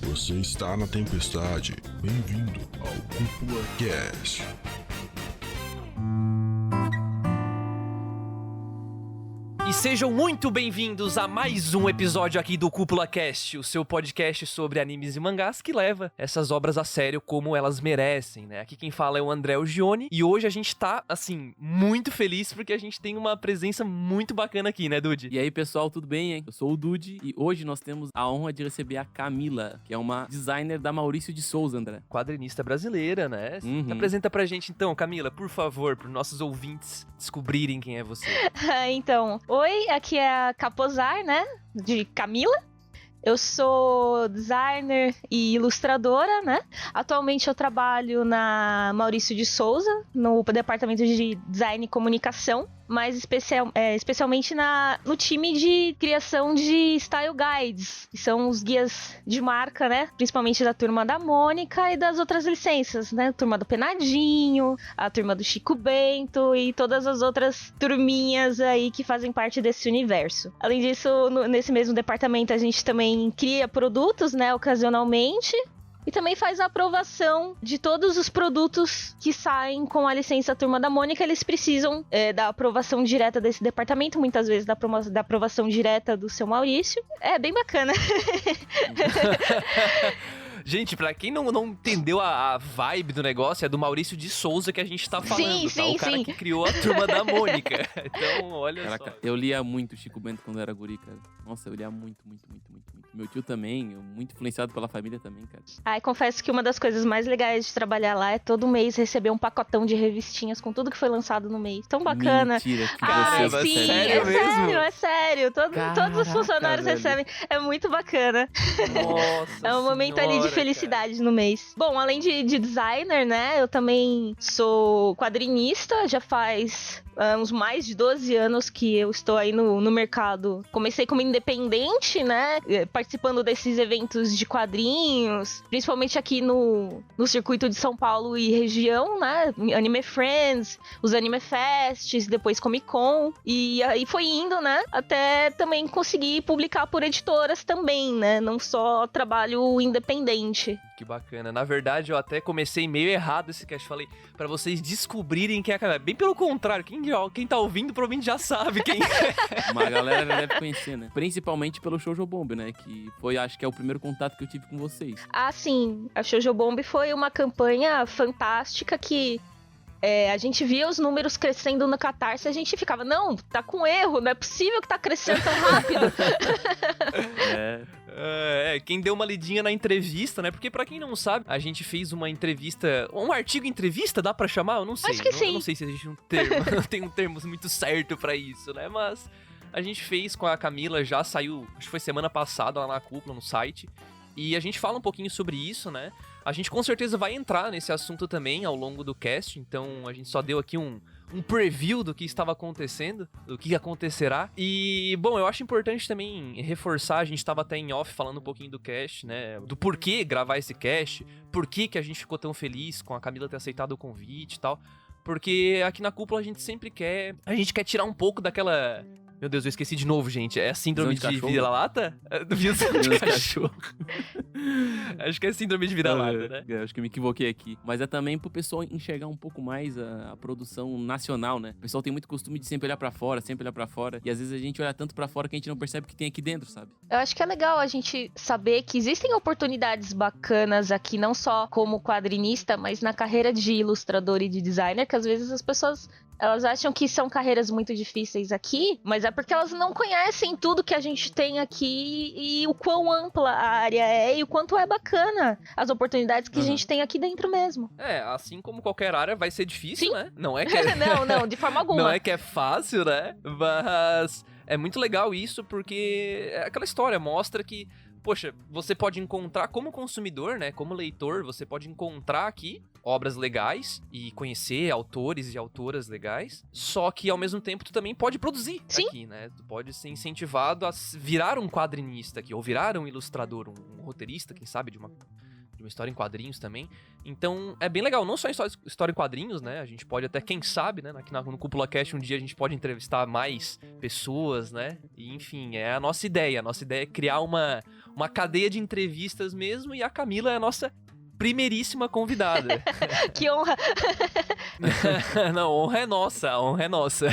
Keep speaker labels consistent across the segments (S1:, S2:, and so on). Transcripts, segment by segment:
S1: Você está na tempestade. Bem-vindo ao Cúpula Cast.
S2: E sejam muito bem-vindos a mais um episódio aqui do Cúpula Cast, o seu podcast sobre animes e mangás que leva essas obras a sério como elas merecem, né? Aqui quem fala é o André Gione e hoje a gente tá, assim, muito feliz porque a gente tem uma presença muito bacana aqui, né, Dude?
S3: E aí, pessoal, tudo bem, hein? Eu sou o Dude e hoje nós temos a honra de receber a Camila, que é uma designer da Maurício de Souza, André.
S2: Quadrinista brasileira, né? Se apresenta pra gente então, Camila, por favor, pros nossos ouvintes descobrirem quem é você.
S4: Então, oi, aqui é a Capozar, né, de Camila. Eu sou designer e ilustradora, né? Atualmente eu trabalho na Maurício de Souza, no departamento de design e comunicação, mas especialmente no time de criação de style guides, que são os guias de marca, né? Principalmente da Turma da Mônica e das outras licenças, né? A Turma do Penadinho, a Turma do Chico Bento e todas as outras turminhas aí que fazem parte desse universo. Além disso, nesse mesmo departamento a gente também cria produtos, né? Ocasionalmente. E também faz a aprovação de todos os produtos que saem com a licença Turma da Mônica. Eles precisam da aprovação direta desse departamento, muitas vezes da aprovação direta do seu Maurício. É bem bacana.
S2: Gente, pra quem não entendeu a vibe do negócio, é do Maurício de Souza que a gente tá falando, tá? O cara que criou a Turma da Mônica. Então, olha
S3: Caraca,
S2: só.
S3: eu lia muito Chico Bento quando eu era guri, cara. Nossa, eu lia muito. Meu tio também, muito influenciado pela família também, cara.
S4: Ai, confesso que uma das coisas mais legais de trabalhar lá é todo mês receber um pacotão de revistinhas com tudo que foi lançado no mês. Tão bacana.
S3: Mentira, que
S2: Caramba,
S3: você
S4: sim,
S2: sério mesmo?
S4: é sério. Todos os funcionários
S3: velho.
S4: recebem. É muito bacana.
S2: Nossa
S4: É um momento ali de
S2: senhora,
S4: felicidade no mês. Bom, além de designer, né, eu também sou quadrinista, já faz uns mais de 12 anos que eu estou aí no mercado. Comecei como independente, né, participando desses eventos de quadrinhos, principalmente aqui no circuito de São Paulo e região, né, Anime Friends, os Anime Fests, depois Comic Con, e aí foi indo, né, até também conseguir publicar por editoras também, né, não só trabalho independente.
S2: Que bacana. Na verdade, eu até comecei meio errado esse cast. Falei pra vocês descobrirem quem é a Camila. Bem pelo contrário, quem tá ouvindo provavelmente já sabe quem é.
S3: Uma galera já deve conhecer, né? Principalmente pelo Shoujo Bomb, né? Que foi, acho que é o primeiro contato que eu tive com vocês.
S4: Ah, sim. A Shoujo Bomb foi uma campanha fantástica que a gente via os números crescendo no Catarse e a gente ficava, não, tá com erro, não é possível que tá crescendo tão rápido.
S2: Quem deu uma lidinha na entrevista, né? Porque pra quem não sabe, a gente fez uma entrevista, um artigo entrevista, dá pra chamar? Eu não sei.
S4: Acho que sim.
S2: Eu não sei se existe um termo, não tem um termo muito certo pra isso, né? Mas a gente fez com a Camila, já saiu, acho que foi semana passada lá na Cúpula, no site. E a gente fala um pouquinho sobre isso, né? A gente com certeza vai entrar nesse assunto também ao longo do cast, então a gente só deu aqui um preview do que estava acontecendo, do que acontecerá. E, bom, eu acho importante também reforçar, a gente estava até em off falando um pouquinho do cast, né? Do porquê gravar esse cast, por que a gente ficou tão feliz com a Camila ter aceitado o convite e tal. Porque aqui na Cúpula a gente sempre quer tirar um pouco daquela... Meu Deus, eu esqueci de novo, gente. É a síndrome de vira-lata? Visão de cachorro. Acho que é síndrome de vira-lata, né?
S3: Acho que eu me equivoquei aqui. Mas é também pro pessoal enxergar um pouco mais a produção nacional, né? O pessoal tem muito costume de sempre olhar pra fora. E às vezes a gente olha tanto pra fora que a gente não percebe o que tem aqui dentro, sabe?
S4: Eu acho que é legal a gente saber que existem oportunidades bacanas aqui, não só como quadrinista, mas na carreira de ilustrador e de designer, que às vezes as pessoas... Elas acham que são carreiras muito difíceis aqui, mas é porque elas não conhecem tudo que a gente tem aqui e o quão ampla a área é e o quanto é bacana as oportunidades que a gente tem aqui dentro mesmo.
S2: Assim como qualquer área vai ser difícil,
S4: Sim.
S2: né? Não é que é...
S4: não, de forma alguma.
S2: Não é que é fácil, né? Mas é muito legal isso porque aquela história mostra que, poxa, você pode encontrar como consumidor, né? Como leitor, você pode encontrar aqui obras legais e conhecer autores e autoras legais, só que ao mesmo tempo tu também pode produzir aqui, né? Tu pode ser incentivado a virar um quadrinista aqui, ou virar um ilustrador, um roteirista, quem sabe, de uma história em quadrinhos também. Então, é bem legal, não só história em quadrinhos, né? A gente pode até, quem sabe, né? Aqui no Cúpula Cast um dia a gente pode entrevistar mais pessoas, né? E, enfim, é a nossa ideia. A nossa ideia é criar uma cadeia de entrevistas mesmo, e a Camila é a nossa primeiríssima convidada.
S4: Que honra!
S2: Não, a honra é nossa.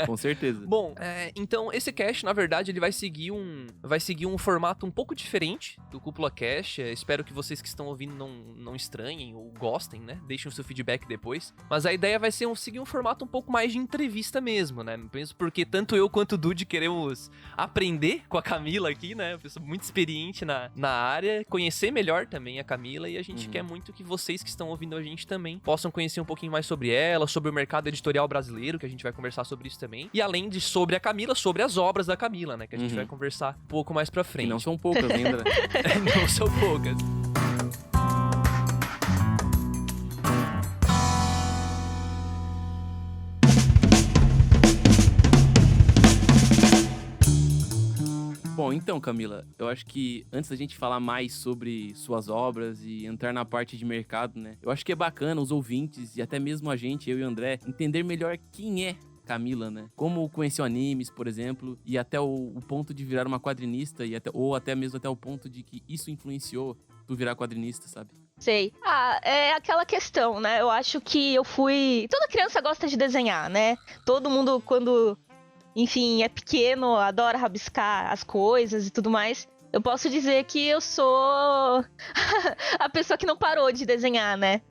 S3: Com certeza.
S2: Bom, então esse cast, na verdade, ele vai seguir um formato um pouco diferente do Cúpula Cast. Espero que vocês que estão ouvindo não estranhem ou gostem, né? Deixem o seu feedback depois. Mas a ideia vai ser seguir um formato um pouco mais de entrevista mesmo, né? Penso porque tanto eu quanto o Dude queremos aprender com a Camila aqui, né? Uma pessoa muito experiente na área, conhecer melhor também a Camila, e a gente quer muito que vocês que estão ouvindo a gente também possam conhecer um pouquinho mais sobre ela, sobre o mercado editorial brasileiro, que a gente vai conversar sobre isso também. E além de sobre a Camila, sobre as obras da Camila, né? Que a gente vai conversar um pouco mais pra frente.
S3: E não são poucas ainda, né?
S2: Não são poucas.
S3: Bom, então, Camila, eu acho que antes da gente falar mais sobre suas obras e entrar na parte de mercado, né? Eu acho que é bacana os ouvintes e até mesmo a gente, eu e o André, entender melhor quem é Camila, né? Como conheceu animes, por exemplo, e até o ponto de virar uma quadrinista, ou até mesmo até o ponto de que isso influenciou tu virar quadrinista, sabe?
S4: Sei. É aquela questão, né? Eu acho que eu fui... Toda criança gosta de desenhar, né? Todo mundo, quando... Enfim, é pequeno, adora rabiscar as coisas e tudo mais. Eu posso dizer que eu sou a pessoa que não parou de desenhar, né?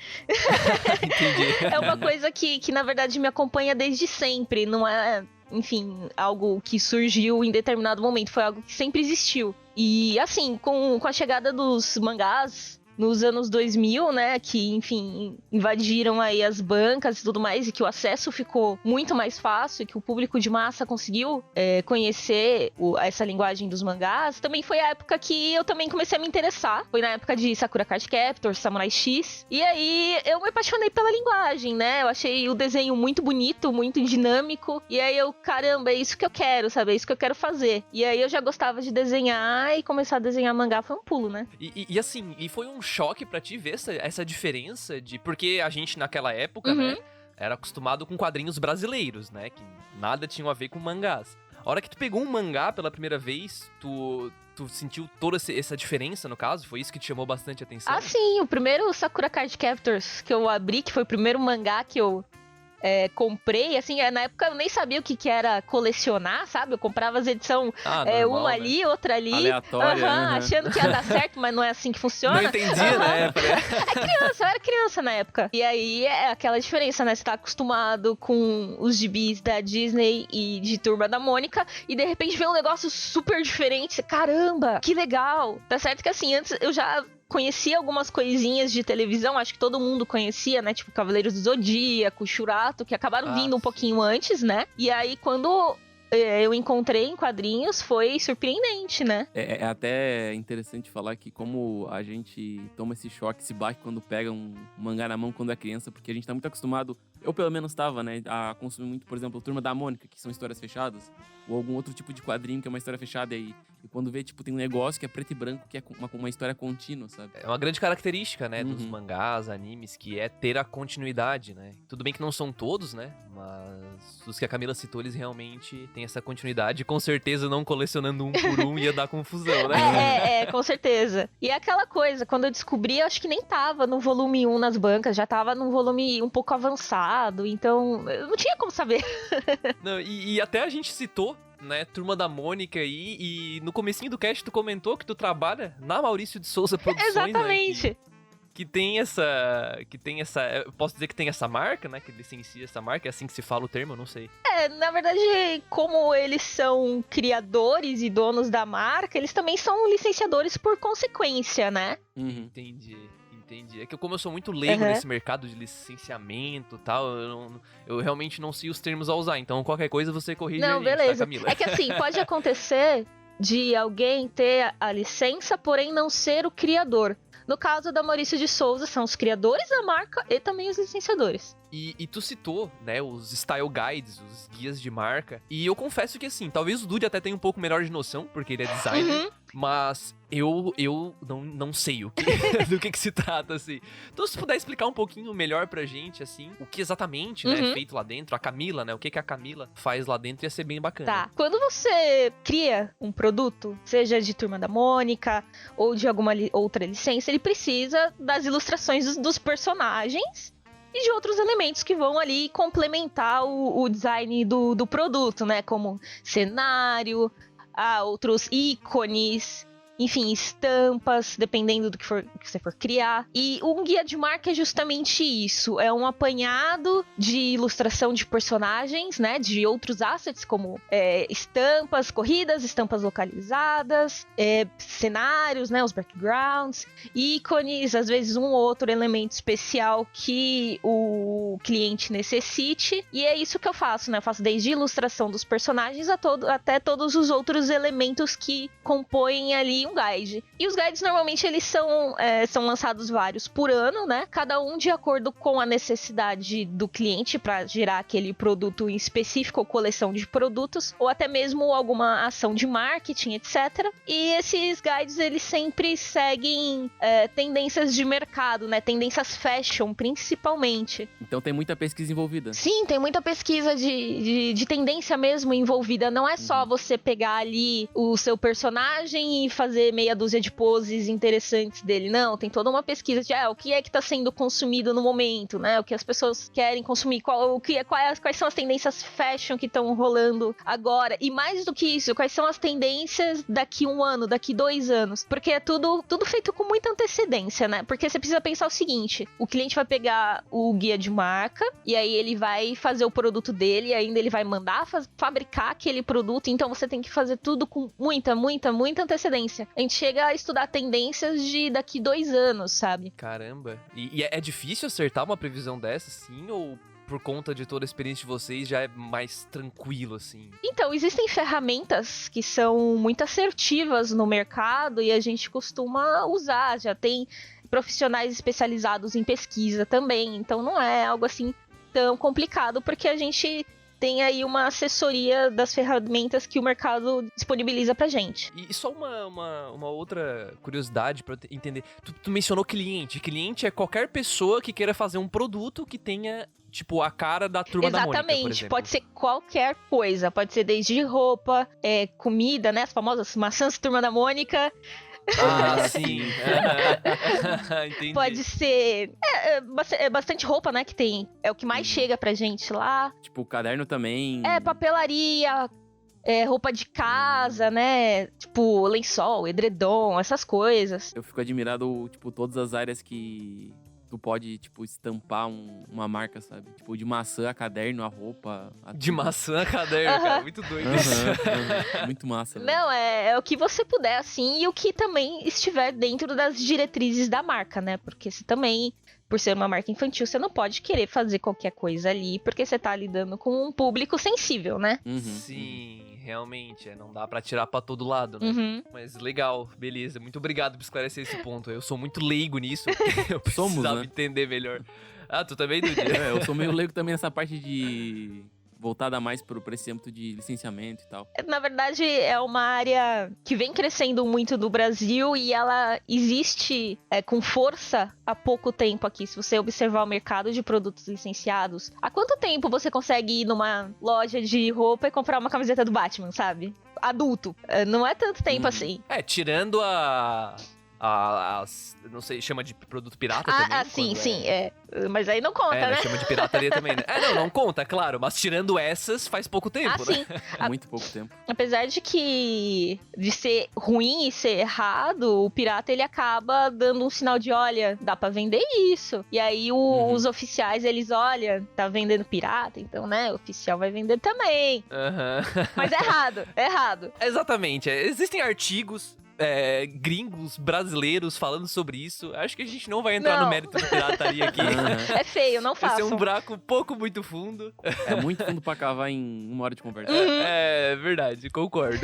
S2: Entendi.
S4: É uma coisa que, na verdade, me acompanha desde sempre. Não é, enfim, algo que surgiu em determinado momento. Foi algo que sempre existiu. E, assim, com a chegada dos mangás nos anos 2000, né, que, enfim, invadiram aí as bancas e tudo mais, e que o acesso ficou muito mais fácil, e que o público de massa conseguiu conhecer essa linguagem dos mangás, também foi a época que eu também comecei a me interessar. Foi na época de Sakura Card Captor, Samurai X, e aí eu me apaixonei pela linguagem, né, eu achei o desenho muito bonito, muito dinâmico, e aí eu, caramba, é isso que eu quero, sabe, é isso que eu quero fazer. E aí eu já gostava de desenhar, e começar a desenhar mangá foi um pulo, né.
S2: E assim, foi um choque pra ti ver essa diferença porque a gente naquela época, né, era acostumado com quadrinhos brasileiros, né, que nada tinha a ver com mangás. A hora que tu pegou um mangá pela primeira vez, tu sentiu toda essa diferença, no caso? Foi isso que te chamou bastante atenção?
S4: Ah, sim, o primeiro Sakura Card Captors que eu abri, que foi o primeiro mangá que eu comprei, assim, na época eu nem sabia o que era colecionar, sabe? Eu comprava as edições,
S2: normal,
S4: uma ali,
S2: né?
S4: outra ali.
S3: Aleatória.
S4: Achando que ia dar certo, mas não é assim que funciona.
S2: Não entendia, né?
S4: Eu era criança na época. E aí é aquela diferença, né? Você tá acostumado com os gibis da Disney e de Turma da Mônica, e de repente vê um negócio super diferente. Caramba, que legal! Tá certo que assim, antes eu já conhecia algumas coisinhas de televisão, acho que todo mundo conhecia, né? Tipo Cavaleiros do Zodíaco, Churato, que acabaram vindo um pouquinho antes, né? E aí, quando eu encontrei em quadrinhos, foi surpreendente, né?
S3: É até interessante falar que como a gente toma esse choque, esse baque quando pega um mangá na mão quando é criança, porque a gente tá muito acostumado, eu pelo menos tava, né, a consumir muito, por exemplo, Turma da Mônica, que são histórias fechadas, ou algum outro tipo de quadrinho que é uma história fechada, e quando vê, tipo, tem um negócio que é preto e branco, que é uma história contínua, sabe?
S2: É uma grande característica, né, dos mangás, animes, que é ter a continuidade, né? Tudo bem que não são todos, né, mas os que a Camila citou, eles realmente têm essa continuidade, com certeza não colecionando um por um ia dar confusão, né?
S4: Com certeza. E é aquela coisa, quando eu descobri, eu acho que nem tava no volume 1 nas bancas, já tava num volume um pouco avançado, então eu não tinha como saber.
S2: Não, e até a gente citou, né, Turma da Mônica aí, e no comecinho do cast tu comentou que tu trabalha na Maurício de Souza Produções,
S4: Exatamente.
S2: Né, que tem essa, eu posso dizer que tem essa marca, né, que licencia essa marca, é assim que se fala o termo, eu não sei.
S4: Na verdade, como eles são criadores e donos da marca, eles também são licenciadores por consequência, né?
S2: Entendi. É que como eu sou muito leigo nesse mercado de licenciamento e tal, eu realmente não sei os termos a usar, então qualquer coisa você corrige a gente,
S4: beleza.
S2: Tá, Camila?
S4: É que assim, pode acontecer de alguém ter a licença, porém não ser o criador. No caso da Maurício de Souza, são os criadores da marca e também os licenciadores.
S2: E tu citou, né, os style guides, os guias de marca. E eu confesso que, assim, talvez o Dude até tenha um pouco melhor de noção, porque ele é designer. Mas eu não sei do que se trata, assim. Então, se puder explicar um pouquinho melhor pra gente, assim, o que exatamente, né, é feito lá dentro, a Camila, né, o que a Camila faz lá dentro, ia ser bem bacana.
S4: Tá. Quando você cria um produto, seja de Turma da Mônica ou de alguma outra licença, ele precisa das ilustrações dos personagens e de outros elementos que vão ali complementar o design do produto, né? Como cenário, outros ícones, enfim, estampas, dependendo do que você for criar. E um guia de marca é justamente isso. É um apanhado de ilustração de personagens, né? De outros assets, como estampas corridas, estampas localizadas, cenários, né? Os backgrounds, ícones, às vezes um ou outro elemento especial que o cliente necessite. E é isso que eu faço, né? Eu faço desde ilustração dos personagens até todos os outros elementos que compõem ali um guide. E os guides normalmente eles são lançados vários por ano, né? Cada um de acordo com a necessidade do cliente para gerar aquele produto em específico ou coleção de produtos, ou até mesmo alguma ação de marketing, etc. E esses guides eles sempre seguem tendências de mercado, né? Tendências fashion, principalmente.
S3: Então tem muita pesquisa envolvida.
S4: Sim, tem muita pesquisa de tendência mesmo envolvida. Não é só você pegar ali o seu personagem e fazer meia dúzia de poses interessantes dele. Não, tem toda uma pesquisa de o que é que tá sendo consumido no momento, né? O que as pessoas querem consumir, quais são as tendências fashion que estão rolando agora. E mais do que isso, quais são as tendências daqui 1 ano, daqui 2 anos. Porque é tudo feito com muita antecedência, né? Porque você precisa pensar o seguinte, o cliente vai pegar o guia de marca e aí ele vai fazer o produto dele e ainda ele vai mandar fabricar aquele produto, então você tem que fazer tudo com muita antecedência. A gente chega a estudar tendências de daqui 2 anos, sabe?
S2: Caramba. E é difícil acertar uma previsão dessa, sim? Ou por conta de toda a experiência de vocês já é mais tranquilo, assim?
S4: Então, existem ferramentas que são muito assertivas no mercado e a gente costuma usar. Já tem profissionais especializados em pesquisa também. Então, não é algo assim tão complicado, porque a gente tem aí uma assessoria das ferramentas que o mercado disponibiliza pra gente.
S2: E só uma outra curiosidade pra eu entender. Tu mencionou cliente. Cliente é qualquer pessoa que queira fazer um produto que tenha, tipo, a cara da Turma da Mônica, por exemplo.
S4: Exatamente. Pode ser qualquer coisa. Pode ser desde roupa, comida, né? As famosas maçãs Turma da Mônica.
S2: Ah, sim. Entendi.
S4: Pode ser bastante roupa, né? Que tem. É o que mais chega pra gente lá.
S3: Tipo, caderno também.
S4: Papelaria, roupa de casa, né? Tipo, lençol, edredom, essas coisas.
S3: Eu fico admirado, tipo, todas as áreas que tu pode, tipo, estampar uma marca, sabe? Tipo, de maçã a caderno, a roupa.
S2: De maçã a caderno, cara. Muito doido isso.
S3: Muito massa.
S4: Não, é o que você puder, assim, e o que também estiver dentro das diretrizes da marca, né? Porque você também, por ser uma marca infantil, você não pode querer fazer qualquer coisa ali, porque você tá lidando com um público sensível, né?
S2: Sim, realmente. Não dá pra tirar pra todo lado, né?
S4: Uhum.
S2: Mas legal, beleza. Muito obrigado por esclarecer esse ponto. Eu sou muito leigo nisso. Eu
S3: Somos,
S2: precisava
S3: né?
S2: entender melhor. Ah, tu também, Dudy?
S3: Eu sou meio leigo também nessa parte de voltada mais para esse âmbito de licenciamento e tal.
S4: Na verdade, é uma área que vem crescendo muito no Brasil e ela existe com força há pouco tempo aqui. Se você observar o mercado de produtos licenciados, há quanto tempo você consegue ir numa loja de roupa e comprar uma camiseta do Batman, sabe? Adulto. Não é tanto tempo assim.
S2: Tirando não sei, chama de produto pirata também?
S4: Sim. Mas aí não conta, né?
S2: Chama de pirataria também, né? Não conta, claro. Mas tirando essas, faz pouco tempo, né?
S4: Sim.
S3: Muito pouco tempo.
S4: Apesar de ser ruim e ser errado, o pirata, ele acaba dando um sinal de, olha, dá pra vender isso. E aí os oficiais, eles, olha, tá vendendo pirata, então, né, o oficial vai vender também. Mas é errado.
S2: Exatamente. Existem artigos gringos, brasileiros falando sobre isso. Acho que a gente não vai entrar no mérito da pirataria aqui.
S4: É feio, não façam.
S2: Esse é um buraco pouco muito fundo.
S3: É muito fundo pra cavar em 1 hora de conversa.
S2: É verdade, concordo.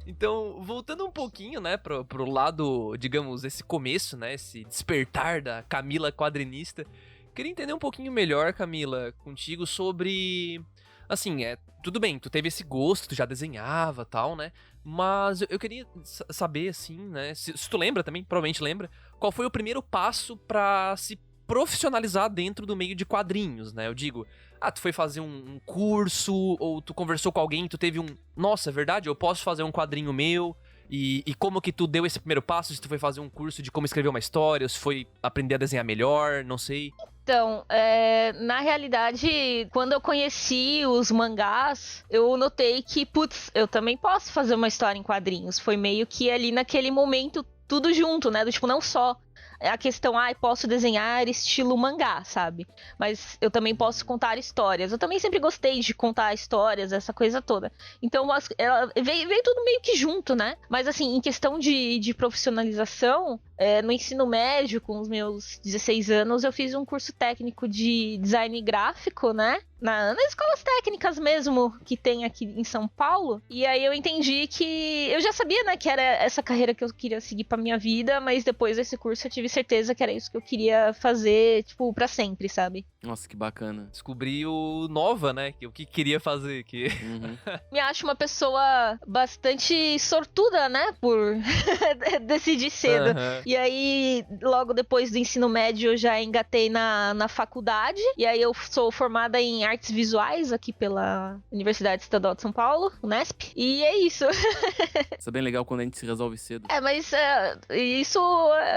S2: Então, voltando um pouquinho, né, pro lado, digamos, esse começo, né, esse despertar da Camila quadrinista. Queria entender um pouquinho melhor, Camila, contigo sobre... Assim, tudo bem, tu teve esse gosto, tu já desenhava e tal, né? Mas eu queria saber, assim, né? Se tu lembra também, provavelmente lembra, qual foi o primeiro passo pra se profissionalizar dentro do meio de quadrinhos, né? Eu digo, tu foi fazer um curso, ou tu conversou com alguém, tu teve nossa, é verdade, eu posso fazer um quadrinho meu? E como que tu deu esse primeiro passo? Se tu foi fazer um curso de como escrever uma história, ou se foi aprender a desenhar melhor, não sei.
S4: Então, na realidade, quando eu conheci os mangás, eu notei que, putz, eu também posso fazer uma história em quadrinhos. Foi meio que ali naquele momento tudo junto, né? Do tipo, não só a questão, posso desenhar estilo mangá, sabe? Mas eu também posso contar histórias. Eu também sempre gostei de contar histórias, essa coisa toda. Então, veio tudo meio que junto, né? Mas, assim, em questão de profissionalização, no ensino médio, com os meus 16 anos, eu fiz um curso técnico de design gráfico, né? Nas escolas técnicas mesmo que tem aqui em São Paulo. E aí eu entendi que... Eu já sabia, né, que era essa carreira que eu queria seguir pra minha vida, mas depois desse curso eu tive certeza que era isso que eu queria fazer, tipo, pra sempre, sabe?
S3: Nossa, que bacana.
S2: Descobri o Nova, né? O que queria fazer.
S3: Uhum.
S4: Me acho uma pessoa bastante sortuda, né? Por decidir cedo.
S2: Uhum.
S4: E aí, logo depois do ensino médio, eu já engatei na faculdade. E aí eu sou formada em artes visuais aqui pela Universidade Estadual de São Paulo, Unesp. E é isso.
S3: Isso é bem legal quando a gente se resolve cedo.
S4: Mas isso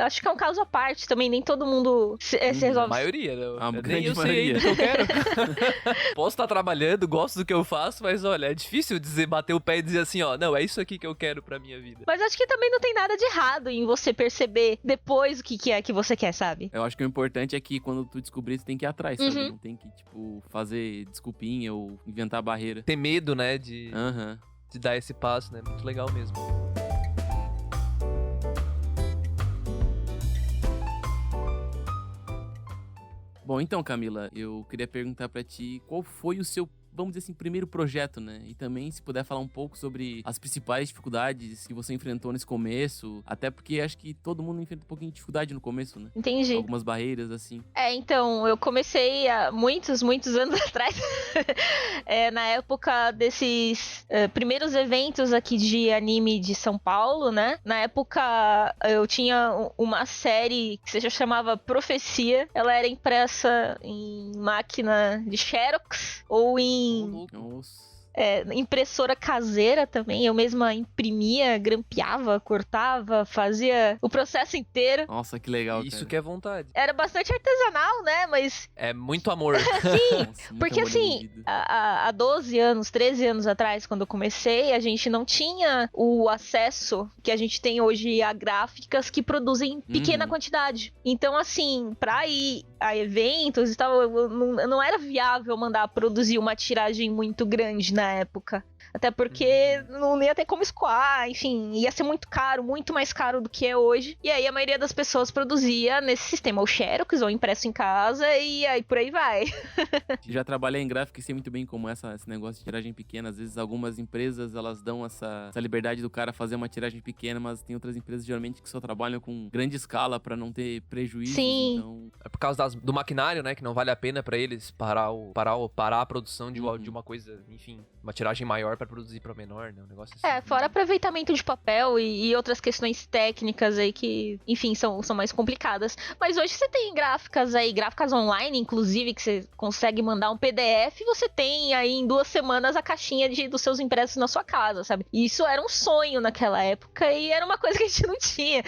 S4: acho que é um caso à parte também. Nem todo mundo se
S2: A
S4: resolve.
S2: maioria, né?
S3: A
S2: Nem
S3: grande
S2: eu sei
S3: maioria.
S2: ainda o que eu quero. Posso estar trabalhando, gosto do que eu faço, mas olha, é difícil bater o pé e dizer assim, não, é isso aqui que eu quero pra minha vida.
S4: Mas acho que também não tem nada de errado em você perceber depois o que é que você quer, sabe?
S3: Eu acho que o importante é que quando tu descobrir, tu tem que ir atrás, sabe?
S4: Uhum.
S3: Não tem que, tipo, fazer desculpinha ou inventar barreira.
S2: Ter medo, né, de
S3: Aham.
S2: dar esse passo, né? Muito legal mesmo.
S3: Bom, então, Camila, eu queria perguntar pra ti qual foi o seu, vamos dizer assim, primeiro projeto, né? E também, se puder falar um pouco sobre as principais dificuldades que você enfrentou nesse começo, até porque acho que todo mundo enfrenta um pouquinho de dificuldade no começo, né?
S4: Entendi.
S3: Algumas barreiras, assim.
S4: Então, eu comecei há muitos anos atrás, na época desses primeiros eventos aqui de anime de São Paulo, né? Na época, eu tinha uma série que se chamava Profecia. Ela era impressa em máquina de Xerox ou em
S3: Nossa.
S4: impressora caseira também. Eu mesma imprimia, grampeava, cortava, fazia o processo inteiro.
S3: Nossa, que legal,
S2: Isso
S3: cara.
S2: que é vontade.
S4: Era bastante artesanal, né? Mas
S2: É muito amor.
S4: sim,
S3: Nossa, muito
S4: porque
S3: amor
S4: assim,
S3: envolvido.
S4: há 12 anos, 13 anos atrás, quando eu comecei, a gente não tinha o acesso que a gente tem hoje a gráficas que produzem em pequena
S3: Uhum.
S4: quantidade. Então, assim, pra ir a eventos e tal, não era viável mandar produzir uma tiragem muito grande na época. Até porque não ia ter como escoar, enfim, ia ser muito caro, muito mais caro do que é hoje. E aí a maioria das pessoas produzia nesse sistema, ou Xerox, ou impresso em casa, e aí por aí vai.
S3: Já trabalhei em gráfico e sei muito bem como esse negócio de tiragem pequena. Às vezes algumas empresas, elas dão essa liberdade do cara fazer uma tiragem pequena, mas tem outras empresas geralmente que só trabalham com grande escala pra não ter prejuízo.
S4: Sim.
S3: Então,
S2: É por causa do maquinário, né? Que não vale a pena pra eles parar a produção de uma coisa, enfim, uma tiragem maior pra produzir pra menor, né? Um negócio assim.
S4: Fora aproveitamento de papel e outras questões técnicas aí que, enfim, são mais complicadas. Mas hoje você tem gráficas online, inclusive, que você consegue mandar um PDF e você tem aí em 2 semanas a caixinha dos seus impressos na sua casa, sabe? E isso era um sonho naquela época e era uma coisa que a gente não tinha.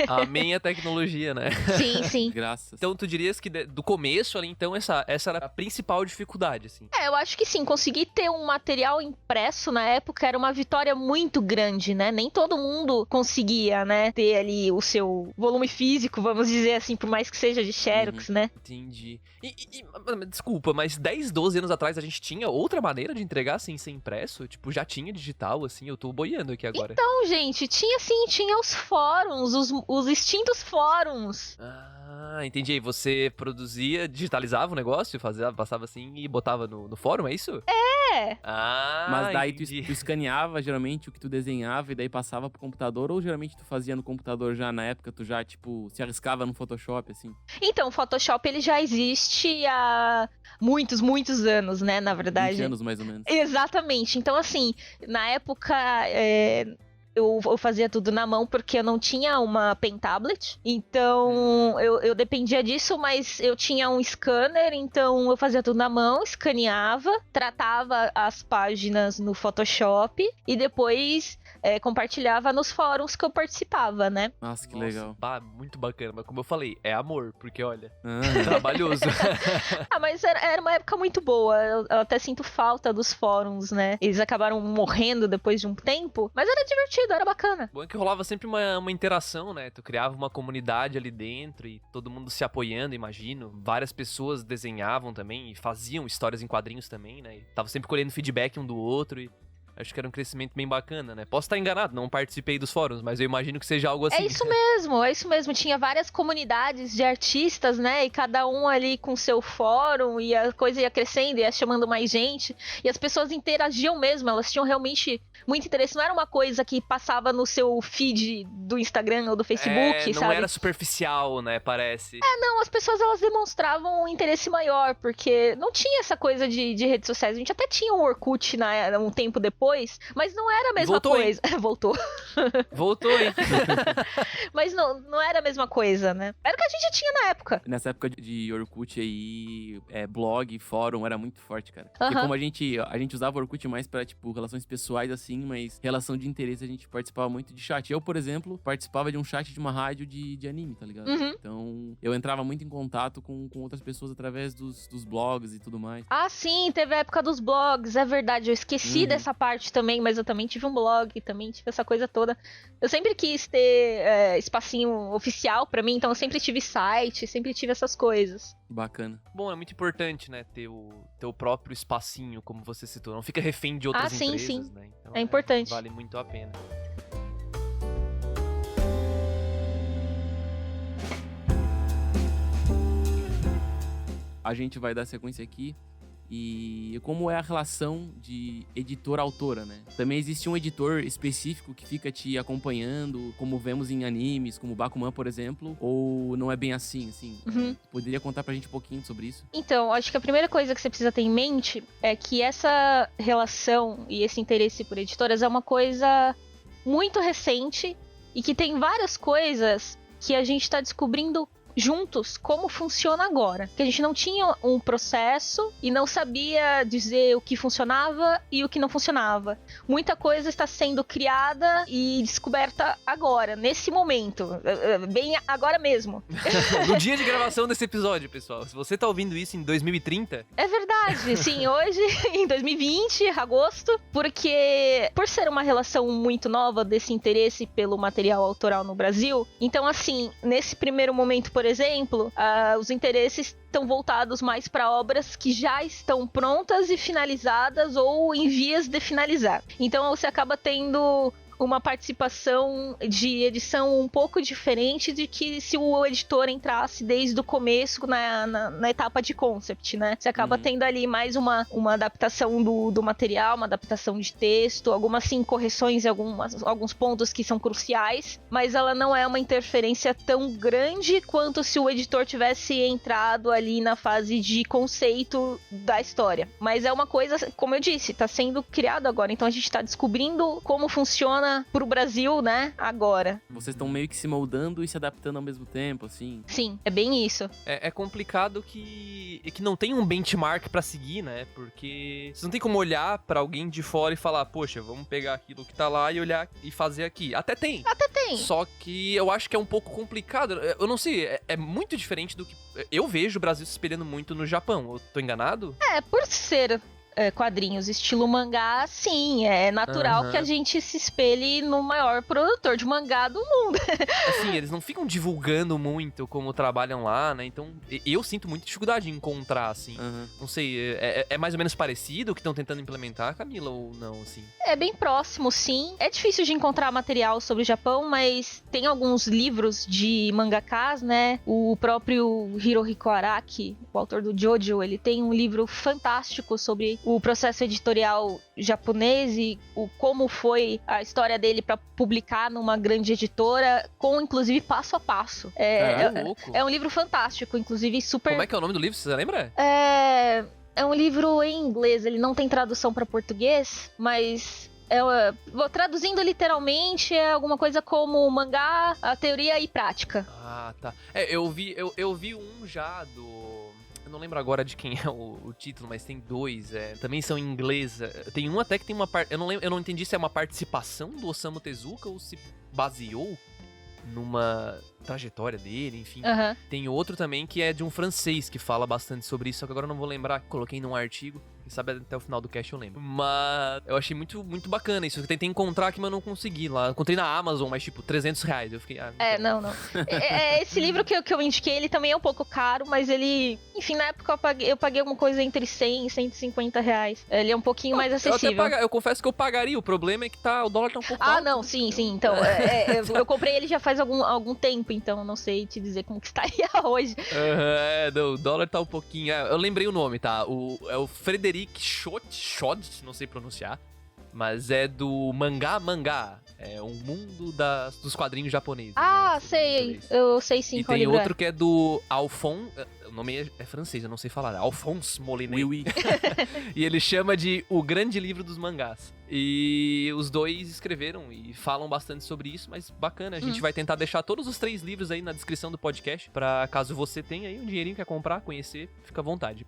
S2: Amém a tecnologia, né?
S4: Sim.
S3: graças.
S2: Então tu dirias que do começo ali, então, essa era a principal dificuldade, assim.
S4: Eu acho que sim, conseguir ter um material impresso na época era uma vitória muito grande, né? Nem todo mundo conseguia, né, ter ali o seu volume físico, vamos dizer assim, por mais que seja de Xerox, né?
S2: Entendi. Desculpa, mas 10, 12 anos atrás a gente tinha outra maneira de entregar sem ser impresso? Tipo, já tinha digital, assim, eu tô boiando aqui agora.
S4: Então, gente, tinha os fóruns, os extintos fóruns.
S2: Ah, entendi. Aí você produzia, digitalizava o negócio, passava assim e botava no fórum, é isso?
S4: É.
S2: Ah,
S3: Mas daí
S2: entendi.
S3: tu escaneava geralmente o que tu desenhava e daí passava pro computador, ou geralmente tu fazia no computador já na época, tu já, tipo, se arriscava no Photoshop, assim?
S4: Então, o Photoshop ele já existe há muitos, muitos anos, né, na
S3: 20
S4: verdade.
S3: anos, mais ou menos.
S4: Exatamente. Então, assim, na época eu fazia tudo na mão porque eu não tinha uma pen tablet. Então, eu dependia disso, mas eu tinha um scanner, então eu fazia tudo na mão, escaneava, tratava as páginas no Photoshop e depois compartilhava nos fóruns que eu participava, né?
S3: Nossa, que
S2: Nossa,
S3: legal.
S2: muito bacana. Mas como eu falei, é amor, porque olha,
S3: Ah,
S2: trabalhoso.
S4: Ah, mas era uma época muito boa. Eu até sinto falta dos fóruns, né? Eles acabaram morrendo depois de um tempo, mas era divertido, era bacana.
S2: Bom é que rolava sempre uma interação, né? Tu criava uma comunidade ali dentro e todo mundo se apoiando, imagino. Várias pessoas desenhavam também e faziam histórias em quadrinhos também, né? E tava sempre colhendo feedback um do outro e acho que era um crescimento bem bacana, né? Posso estar enganado, não participei dos fóruns, mas eu imagino que seja algo assim.
S4: É isso mesmo. Tinha várias comunidades de artistas, né? E cada um ali com seu fórum, e a coisa ia crescendo, ia chamando mais gente. E as pessoas interagiam mesmo, elas tinham realmente muito interesse. Não era uma coisa que passava no seu feed do Instagram ou do Facebook,
S2: não
S4: sabe?
S2: era superficial, né? Parece.
S4: Não, as pessoas elas demonstravam um interesse maior, porque não tinha essa coisa de redes sociais. A gente até tinha um Orkut um tempo depois, mas não era a mesma
S2: Voltou,
S4: coisa. Voltou.
S2: Voltou, hein?
S4: Mas não era a mesma coisa, né? Era o que a gente tinha na época.
S3: nessa época de Orkut aí, blog, fórum, era muito forte, cara. Porque
S4: Aham.
S3: como a gente usava o Orkut mais pra, tipo, relações pessoais, assim, mas relação de interesse a gente participava muito de chat. Eu, por exemplo, participava de um chat de uma rádio de anime, tá ligado?
S4: Uhum.
S3: Então, eu entrava muito em contato com outras pessoas através dos blogs e tudo mais.
S4: Ah, sim, teve a época dos blogs, é verdade. Eu esqueci
S3: Uhum.
S4: dessa parte também, mas eu também tive um blog, também tive essa coisa toda. Eu sempre quis ter espacinho oficial pra mim, então eu sempre tive site, sempre tive essas coisas.
S3: Bacana.
S2: Bom, é muito importante, né? Ter o próprio espacinho, como você citou. Não fica refém de outras
S4: sim,
S2: empresas,
S4: sim.
S2: né? Então,
S4: É importante.
S2: Vale muito a pena.
S3: A gente vai dar sequência aqui. E como é a relação de editor-autora, né? Também existe um editor específico que fica te acompanhando, como vemos em animes, como Bakuman, por exemplo, ou não é bem assim?
S4: Uhum.
S3: Poderia contar pra gente um pouquinho sobre isso?
S4: Então, acho que a primeira coisa que você precisa ter em mente é que essa relação e esse interesse por editoras é uma coisa muito recente e que tem várias coisas que a gente tá descobrindo juntos como funciona agora. Que a gente não tinha um processo e não sabia dizer o que funcionava e o que não funcionava. Muita coisa está sendo criada e descoberta agora, nesse momento. Bem agora mesmo.
S2: No dia de gravação desse episódio, pessoal. Se você tá ouvindo isso em 2030,
S4: É verdade, sim, hoje, em 2020, agosto, porque por ser uma relação muito nova desse interesse pelo material autoral no Brasil, então assim, nesse primeiro momento, por exemplo, os interesses estão voltados mais para obras que já estão prontas e finalizadas ou em vias de finalizar. Então você acaba tendo uma participação de edição um pouco diferente de que se o editor entrasse desde o começo na etapa de concept, né? Você acaba tendo ali mais uma adaptação do material, uma adaptação de texto, algumas sim correções em alguns pontos que são cruciais, mas ela não é uma interferência tão grande quanto se o editor tivesse entrado ali na fase de conceito da história. Mas é uma coisa, como eu disse, tá sendo criado agora, então a gente tá descobrindo como funciona pro Brasil, né, agora.
S3: Vocês estão meio que se moldando e se adaptando ao mesmo tempo, assim.
S4: Sim, é bem isso.
S2: é complicado que não tem um benchmark pra seguir, né? Porque você não tem como olhar pra alguém de fora e falar, poxa, vamos pegar aquilo que tá lá e olhar e fazer aqui. Até tem.
S4: Tem.
S2: Só que eu acho que é um pouco complicado. Eu não sei, é muito diferente do que... Eu vejo o Brasil se espelhando muito no Japão. Eu tô enganado?
S4: Por ser quadrinhos estilo mangá, sim, é natural que a gente se espelhe no maior produtor de mangá do mundo.
S2: Assim, eles não ficam divulgando muito como trabalham lá, né? Então, eu sinto muita dificuldade em encontrar, assim. Não sei, é mais ou menos parecido o que estão tentando implementar, Camila, ou não, assim?
S4: É bem próximo, sim. É difícil de encontrar material sobre o Japão, mas tem alguns livros de mangakas, né? O próprio Hirohiko Araki, o autor do Jojo, ele tem um livro fantástico sobre o processo editorial japonês e como foi a história dele para publicar numa grande editora, com inclusive passo a passo. É um livro fantástico, inclusive super...
S2: Como é que é o nome do livro, você lembra?
S4: É um livro em inglês, ele não tem tradução para português, mas... traduzindo literalmente, é alguma coisa como mangá, a teoria e prática.
S2: Ah, tá. Eu vi um já do... Eu não lembro agora de quem é o título, mas tem dois. Também são em inglês. Tem um até que tem uma parte... Eu não entendi se é uma participação do Osamu Tezuka ou se baseou numa trajetória dele, enfim. Tem outro também que é de um francês que fala bastante sobre isso, só que agora eu não vou lembrar. Coloquei num artigo. Quem sabe até o final do cast eu lembro. Mas eu achei muito, muito bacana isso. Eu tentei encontrar aqui, mas eu não consegui lá. Eu encontrei na Amazon, mas tipo, R$300. Eu fiquei...
S4: não. Esse livro que eu indiquei, ele também é um pouco caro, mas ele... Enfim, na época eu paguei alguma coisa entre 100 e 150 reais. Ele é um pouquinho mais acessível.
S2: Eu confesso que eu pagaria. O problema é que o dólar tá um pouco alto.
S4: Não, sim. Então, eu comprei ele já faz algum tempo, então eu não sei te dizer como que estaria hoje.
S2: O dólar tá um pouquinho... eu lembrei o nome, tá? É o Frederic Schott, não sei pronunciar, mas é do Mangá. É um mundo dos quadrinhos japoneses.
S4: Sei. Eu sei sim qual livro é.
S2: E tem outro que é do Alphonse... O nome é francês, eu não sei falar. Alphonse Molinet.
S3: Oui.
S2: E ele chama de O Grande Livro dos Mangás. E os dois escreveram e falam bastante sobre isso, mas bacana. A gente vai tentar deixar todos os 3 livros aí na descrição do podcast, pra caso você tenha aí um dinheirinho que quer comprar, conhecer, fica à vontade.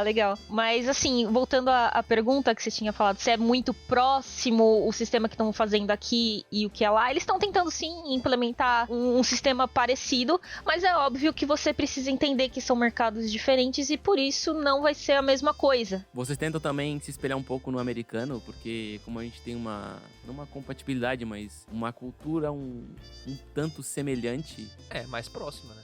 S4: Legal. Mas assim, voltando à pergunta que você tinha falado, se é muito próximo o sistema que estão fazendo aqui e o que é lá, eles estão tentando sim implementar um sistema parecido, mas é óbvio que você precisa entender que são mercados diferentes e por isso não vai ser a mesma coisa.
S3: Vocês tentam também se espelhar um pouco no americano, porque como a gente tem não uma compatibilidade, mas uma cultura um tanto semelhante.
S2: Mais próxima, né?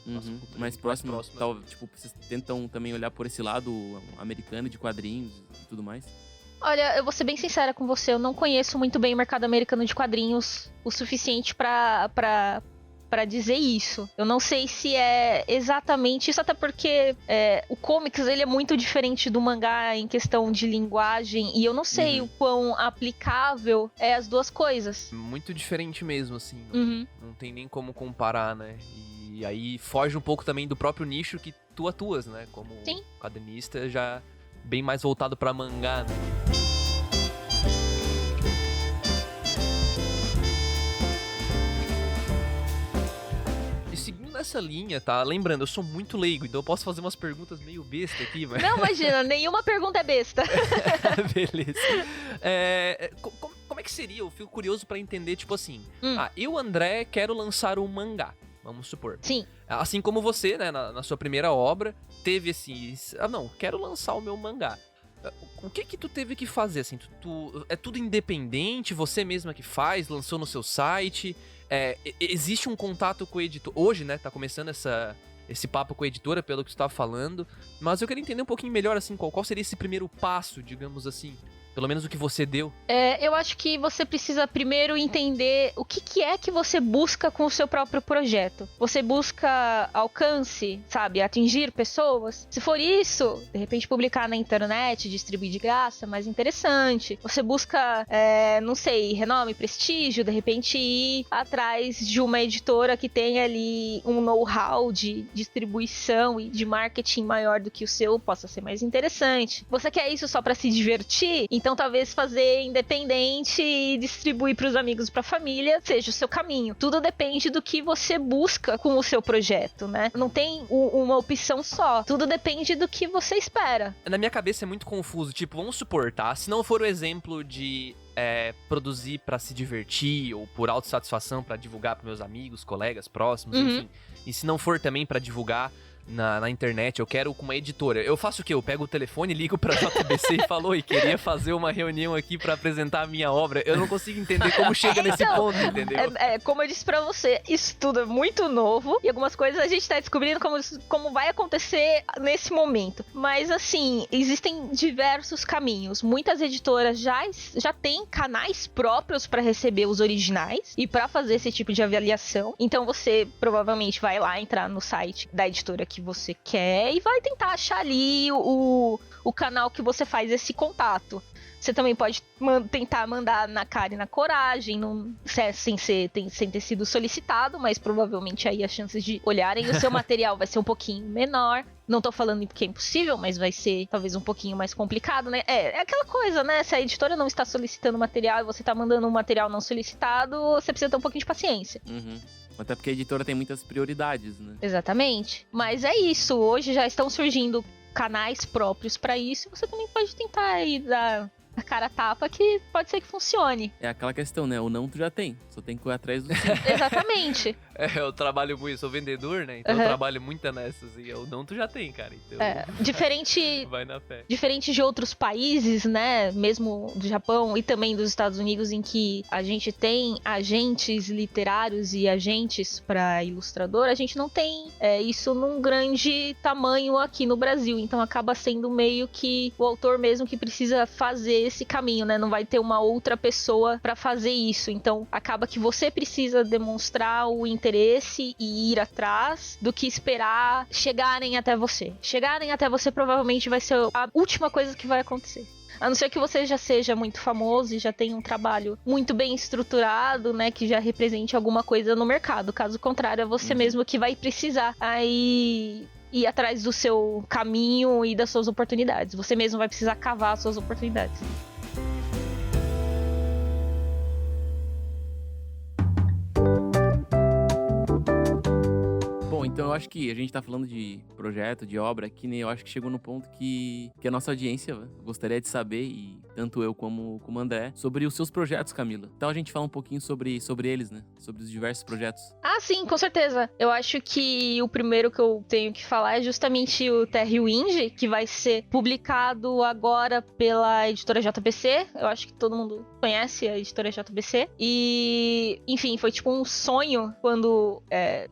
S3: Mais próxima. Tipo, vocês tentam também olhar por esse lado americano de quadrinhos e tudo mais?
S4: Olha, eu vou ser bem sincera com você, eu não conheço muito bem o mercado americano de quadrinhos o suficiente pra dizer isso. Eu não sei se é exatamente isso, até porque o comics ele é muito diferente do mangá em questão de linguagem, e eu não sei o quão aplicável é as duas coisas.
S2: Muito diferente mesmo, assim. Não tem nem como comparar, né? E aí foge um pouco também do próprio nicho que tu atuas, né? Como quadrinista, já bem mais voltado pra mangá, né? Nessa linha, tá? Lembrando, eu sou muito leigo, então eu posso fazer umas perguntas meio besta aqui, mas...
S4: Não, imagina, nenhuma pergunta é besta.
S2: Beleza. Como é que seria? Eu fico curioso pra entender, tipo assim... eu, André, quero lançar um mangá, vamos supor.
S4: Sim.
S2: Assim como você, né, na sua primeira obra, teve esse... quero lançar o meu mangá. O que tu teve que fazer, assim? É tudo independente, você mesma que faz, lançou no seu site... existe um contato com o editor. Hoje, né, tá começando esse papo com a editora, pelo que tu tava falando. Mas eu queria entender um pouquinho melhor, assim, qual seria esse primeiro passo, digamos assim. Pelo menos o que você deu.
S4: Eu acho que você precisa primeiro entender o que é que você busca com o seu próprio projeto. Você busca alcance, sabe? Atingir pessoas? Se for isso, de repente publicar na internet, distribuir de graça, mais interessante. Você busca, não sei, renome, prestígio, de repente ir atrás de uma editora que tenha ali um know-how de distribuição e de marketing maior do que o seu, possa ser mais interessante. Você quer isso só pra se divertir? Então talvez fazer independente e distribuir pros amigos, pra família, seja o seu caminho. Tudo depende do que você busca com o seu projeto, né? Não tem uma opção só. Tudo depende do que você espera.
S2: Na minha cabeça é muito confuso. Tipo, vamos supor, tá? Se não for o exemplo de produzir pra se divertir ou por autossatisfação pra divulgar pros meus amigos, colegas próximos, enfim. E se não for também pra divulgar na internet, eu quero com uma editora. Eu faço o quê? Eu pego o telefone, ligo pra JBC e falo, oi, queria fazer uma reunião aqui pra apresentar a minha obra. Eu não consigo entender como chega nesse ponto, entendeu?
S4: Como eu disse pra você, isso tudo é muito novo e algumas coisas a gente tá descobrindo como vai acontecer nesse momento. Mas assim, existem diversos caminhos. Muitas editoras já têm canais próprios pra receber os originais e pra fazer esse tipo de avaliação. Então você provavelmente vai lá entrar no site da editora que você quer e vai tentar achar ali o canal que você faz esse contato. Você também pode tentar mandar na cara e na coragem, sem ter sido solicitado, mas provavelmente aí as chances de olharem o seu material vai ser um pouquinho menor. Não tô falando que é impossível, mas vai ser talvez um pouquinho mais complicado, né? É aquela coisa, né? Se a editora não está solicitando material e você tá mandando um material não solicitado, você precisa ter um pouquinho de paciência.
S3: Uhum. Até porque a editora tem muitas prioridades, né?
S4: Exatamente. Mas é isso, hoje já estão surgindo canais próprios pra isso, você também pode tentar aí dar a cara a tapa que pode ser que funcione.
S3: É aquela questão, né? O não tu já tem, só tem que correr atrás do sim.
S4: Exatamente.
S2: Eu trabalho muito, sou vendedor, né? Então eu trabalho muito nessas e eu não, tu já tem, cara. Então
S4: diferente
S2: vai na fé.
S4: Diferente de outros países, né? Mesmo do Japão e também dos Estados Unidos, em que a gente tem agentes literários e agentes para ilustrador, a gente não tem isso num grande tamanho aqui no Brasil. Então acaba sendo meio que o autor mesmo que precisa fazer esse caminho, né? Não vai ter uma outra pessoa para fazer isso. Então acaba que você precisa demonstrar o interesse e ir atrás do que esperar chegarem até você. Chegarem até você provavelmente vai ser a última coisa que vai acontecer. A não ser que você já seja muito famoso e já tenha um trabalho muito bem estruturado, né? Que já represente alguma coisa no mercado. Caso contrário, é você mesmo que vai precisar aí ir atrás do seu caminho e das suas oportunidades. Você mesmo vai precisar cavar as suas oportunidades.
S3: Então eu acho que a gente tá falando de projeto, de obra aqui, né? Eu acho que chegou no ponto que a nossa audiência gostaria de saber, e tanto eu como o André, sobre os seus projetos, Camila. Então a gente fala um pouquinho sobre eles, né? Sobre os diversos projetos.
S4: Ah, sim, com certeza. Eu acho que o primeiro que eu tenho que falar é justamente o Terrawind, que vai ser publicado agora pela editora JBC. Eu acho que todo mundo conhece a editora JBC. E, enfim, foi tipo um sonho quando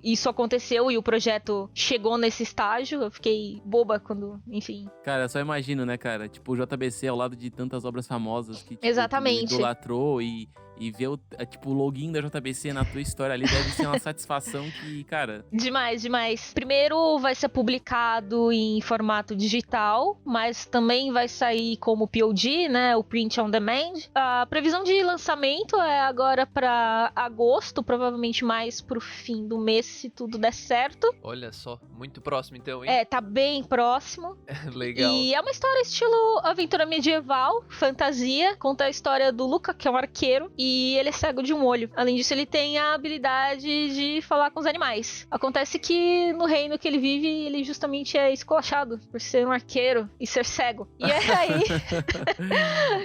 S4: isso aconteceu e o projeto chegou nesse estágio. Eu fiquei boba quando, enfim.
S3: Cara, eu só imagino, né, cara? Tipo, o JBC ao lado de tantas obras famosas que, tipo,
S4: exatamente,
S3: tu idolatrou e ver o login da JBC na tua história ali deve ser uma satisfação que, cara...
S4: Demais, demais. Primeiro vai ser publicado em formato digital, mas também vai sair como POD, né, o Print on Demand. A previsão de lançamento é agora pra agosto, provavelmente mais pro fim do mês, se tudo der certo.
S2: Olha só, muito próximo então, hein?
S4: Tá bem próximo.
S2: Legal.
S4: E é uma história estilo aventura medieval, fantasia, conta a história do Luca, que é um arqueiro, e ele é cego de um olho. Além disso, ele tem a habilidade de falar com os animais. Acontece que no reino que ele vive, ele justamente é esculachado por ser um arqueiro e ser cego. E aí,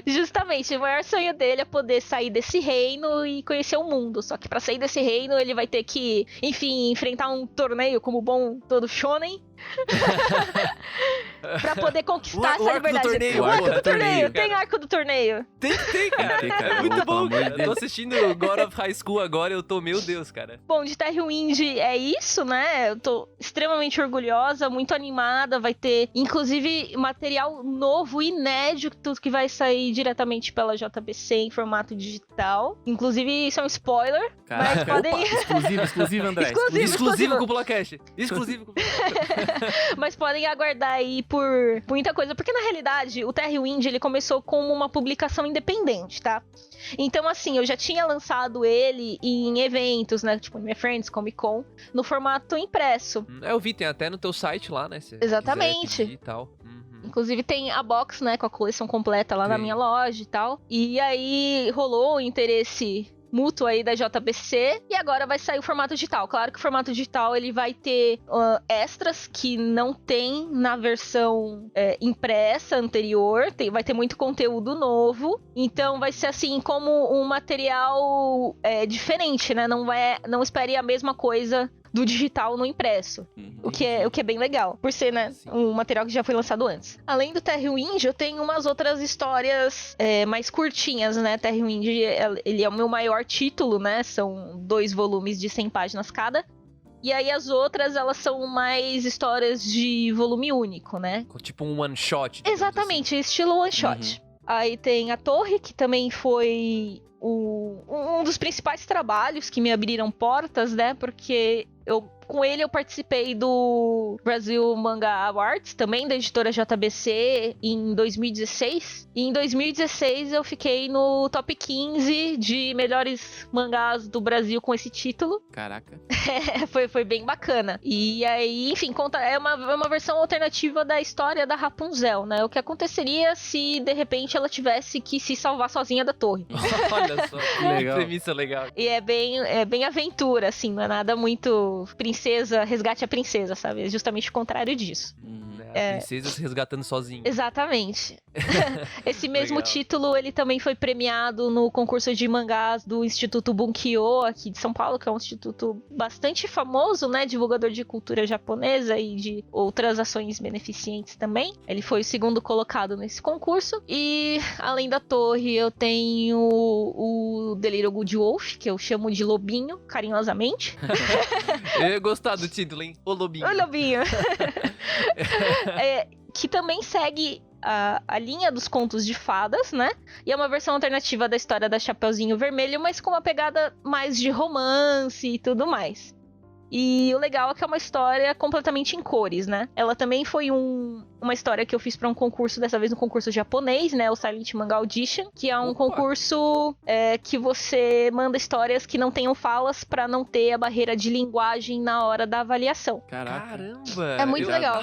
S4: justamente, o maior sonho dele é poder sair desse reino e conhecer o mundo. Só que pra sair desse reino, ele vai ter que, enfim, enfrentar um torneio como bom todo shonen. Pra poder conquistar essa liberdade.
S2: O arco do torneio.
S4: Tem arco do torneio.
S2: Tem, cara.
S3: cara.
S2: Muito bom, cara. Eu tô assistindo God of High School agora, eu tô, meu Deus, cara.
S4: Bom, de Terrawind é isso, né? Eu tô extremamente orgulhosa, muito animada. Vai ter, inclusive, material novo, inédito, que vai sair diretamente pela JBC em formato digital. Inclusive, isso é um spoiler.
S3: Caraca.
S4: Mas podem...
S3: Exclusivo, André.
S2: Exclusivo com o Pulacast. Exclusivo com o Pulacast.
S4: Mas podem aguardar aí por muita coisa, porque na realidade o Terrawind ele começou como uma publicação independente, tá? Então assim, eu já tinha lançado ele em eventos, né, tipo Anime Friends, Comic Con, no formato impresso.
S2: Eu vi, tem até no teu site lá, né? Se
S4: exatamente.
S2: E tal.
S4: Inclusive tem a box, né, com a coleção completa lá na minha loja e tal. E aí rolou o interesse mútuo aí da JBC, e agora vai sair o formato digital. Claro que o formato digital ele vai ter extras que não tem na versão impressa anterior, vai ter muito conteúdo novo, então vai ser assim como um material diferente, né? Não espere a mesma coisa do digital no impresso. O que é bem legal, por ser, né, um material que já foi lançado antes. Além do Terrawind, eu tenho umas outras histórias mais curtinhas, né? Terrawind, ele é o meu maior título, né? São 2 volumes de 100 páginas cada. E aí as outras, elas são mais histórias de volume único, né?
S2: Tipo um one shot.
S4: Exatamente, estilo one shot. Aí tem A Torre, que também foi um dos principais trabalhos que me abriram portas, né? Porque com ele eu participei do Brasil Manga Awards, também da editora JBC, em 2016. E em 2016 eu fiquei no top 15 de melhores mangás do Brasil com esse título.
S3: Caraca.
S4: Foi bem bacana. E aí, enfim, é uma versão alternativa da história da Rapunzel, né? O que aconteceria se, de repente, ela tivesse que se salvar sozinha da torre.
S2: Olha só, que
S3: legal.
S2: premissa legal.
S4: E é bem aventura, assim, não é nada muito princesa, resgate a princesa, sabe? É justamente o contrário disso.
S2: A princesa se resgatando sozinha.
S4: Exatamente. Esse mesmo
S2: Legal.
S4: título, ele também foi premiado no concurso de mangás do Instituto Bunkyo, aqui de São Paulo, que é um instituto bastante famoso, né? Divulgador de cultura japonesa e de outras ações beneficentes também. Ele foi o segundo colocado nesse concurso. E, além da Torre, eu tenho o The Little Good Wolf, que eu chamo de Lobinho, carinhosamente.
S2: Eu ia gostar do título, hein? O Lobinho.
S4: O Lobinho. Que também segue a linha dos contos de fadas, né? E é uma versão alternativa da história da Chapeuzinho Vermelho, mas com uma pegada mais de romance e tudo mais. E o legal é que é uma história completamente em cores, né? Ela também foi uma história que eu fiz pra um concurso, dessa vez um concurso japonês, né? O Silent Manga Audition, que é um concurso que você manda histórias que não tenham falas pra não ter a barreira de linguagem na hora da avaliação.
S3: Caraca.
S2: Caramba!
S4: É muito legal.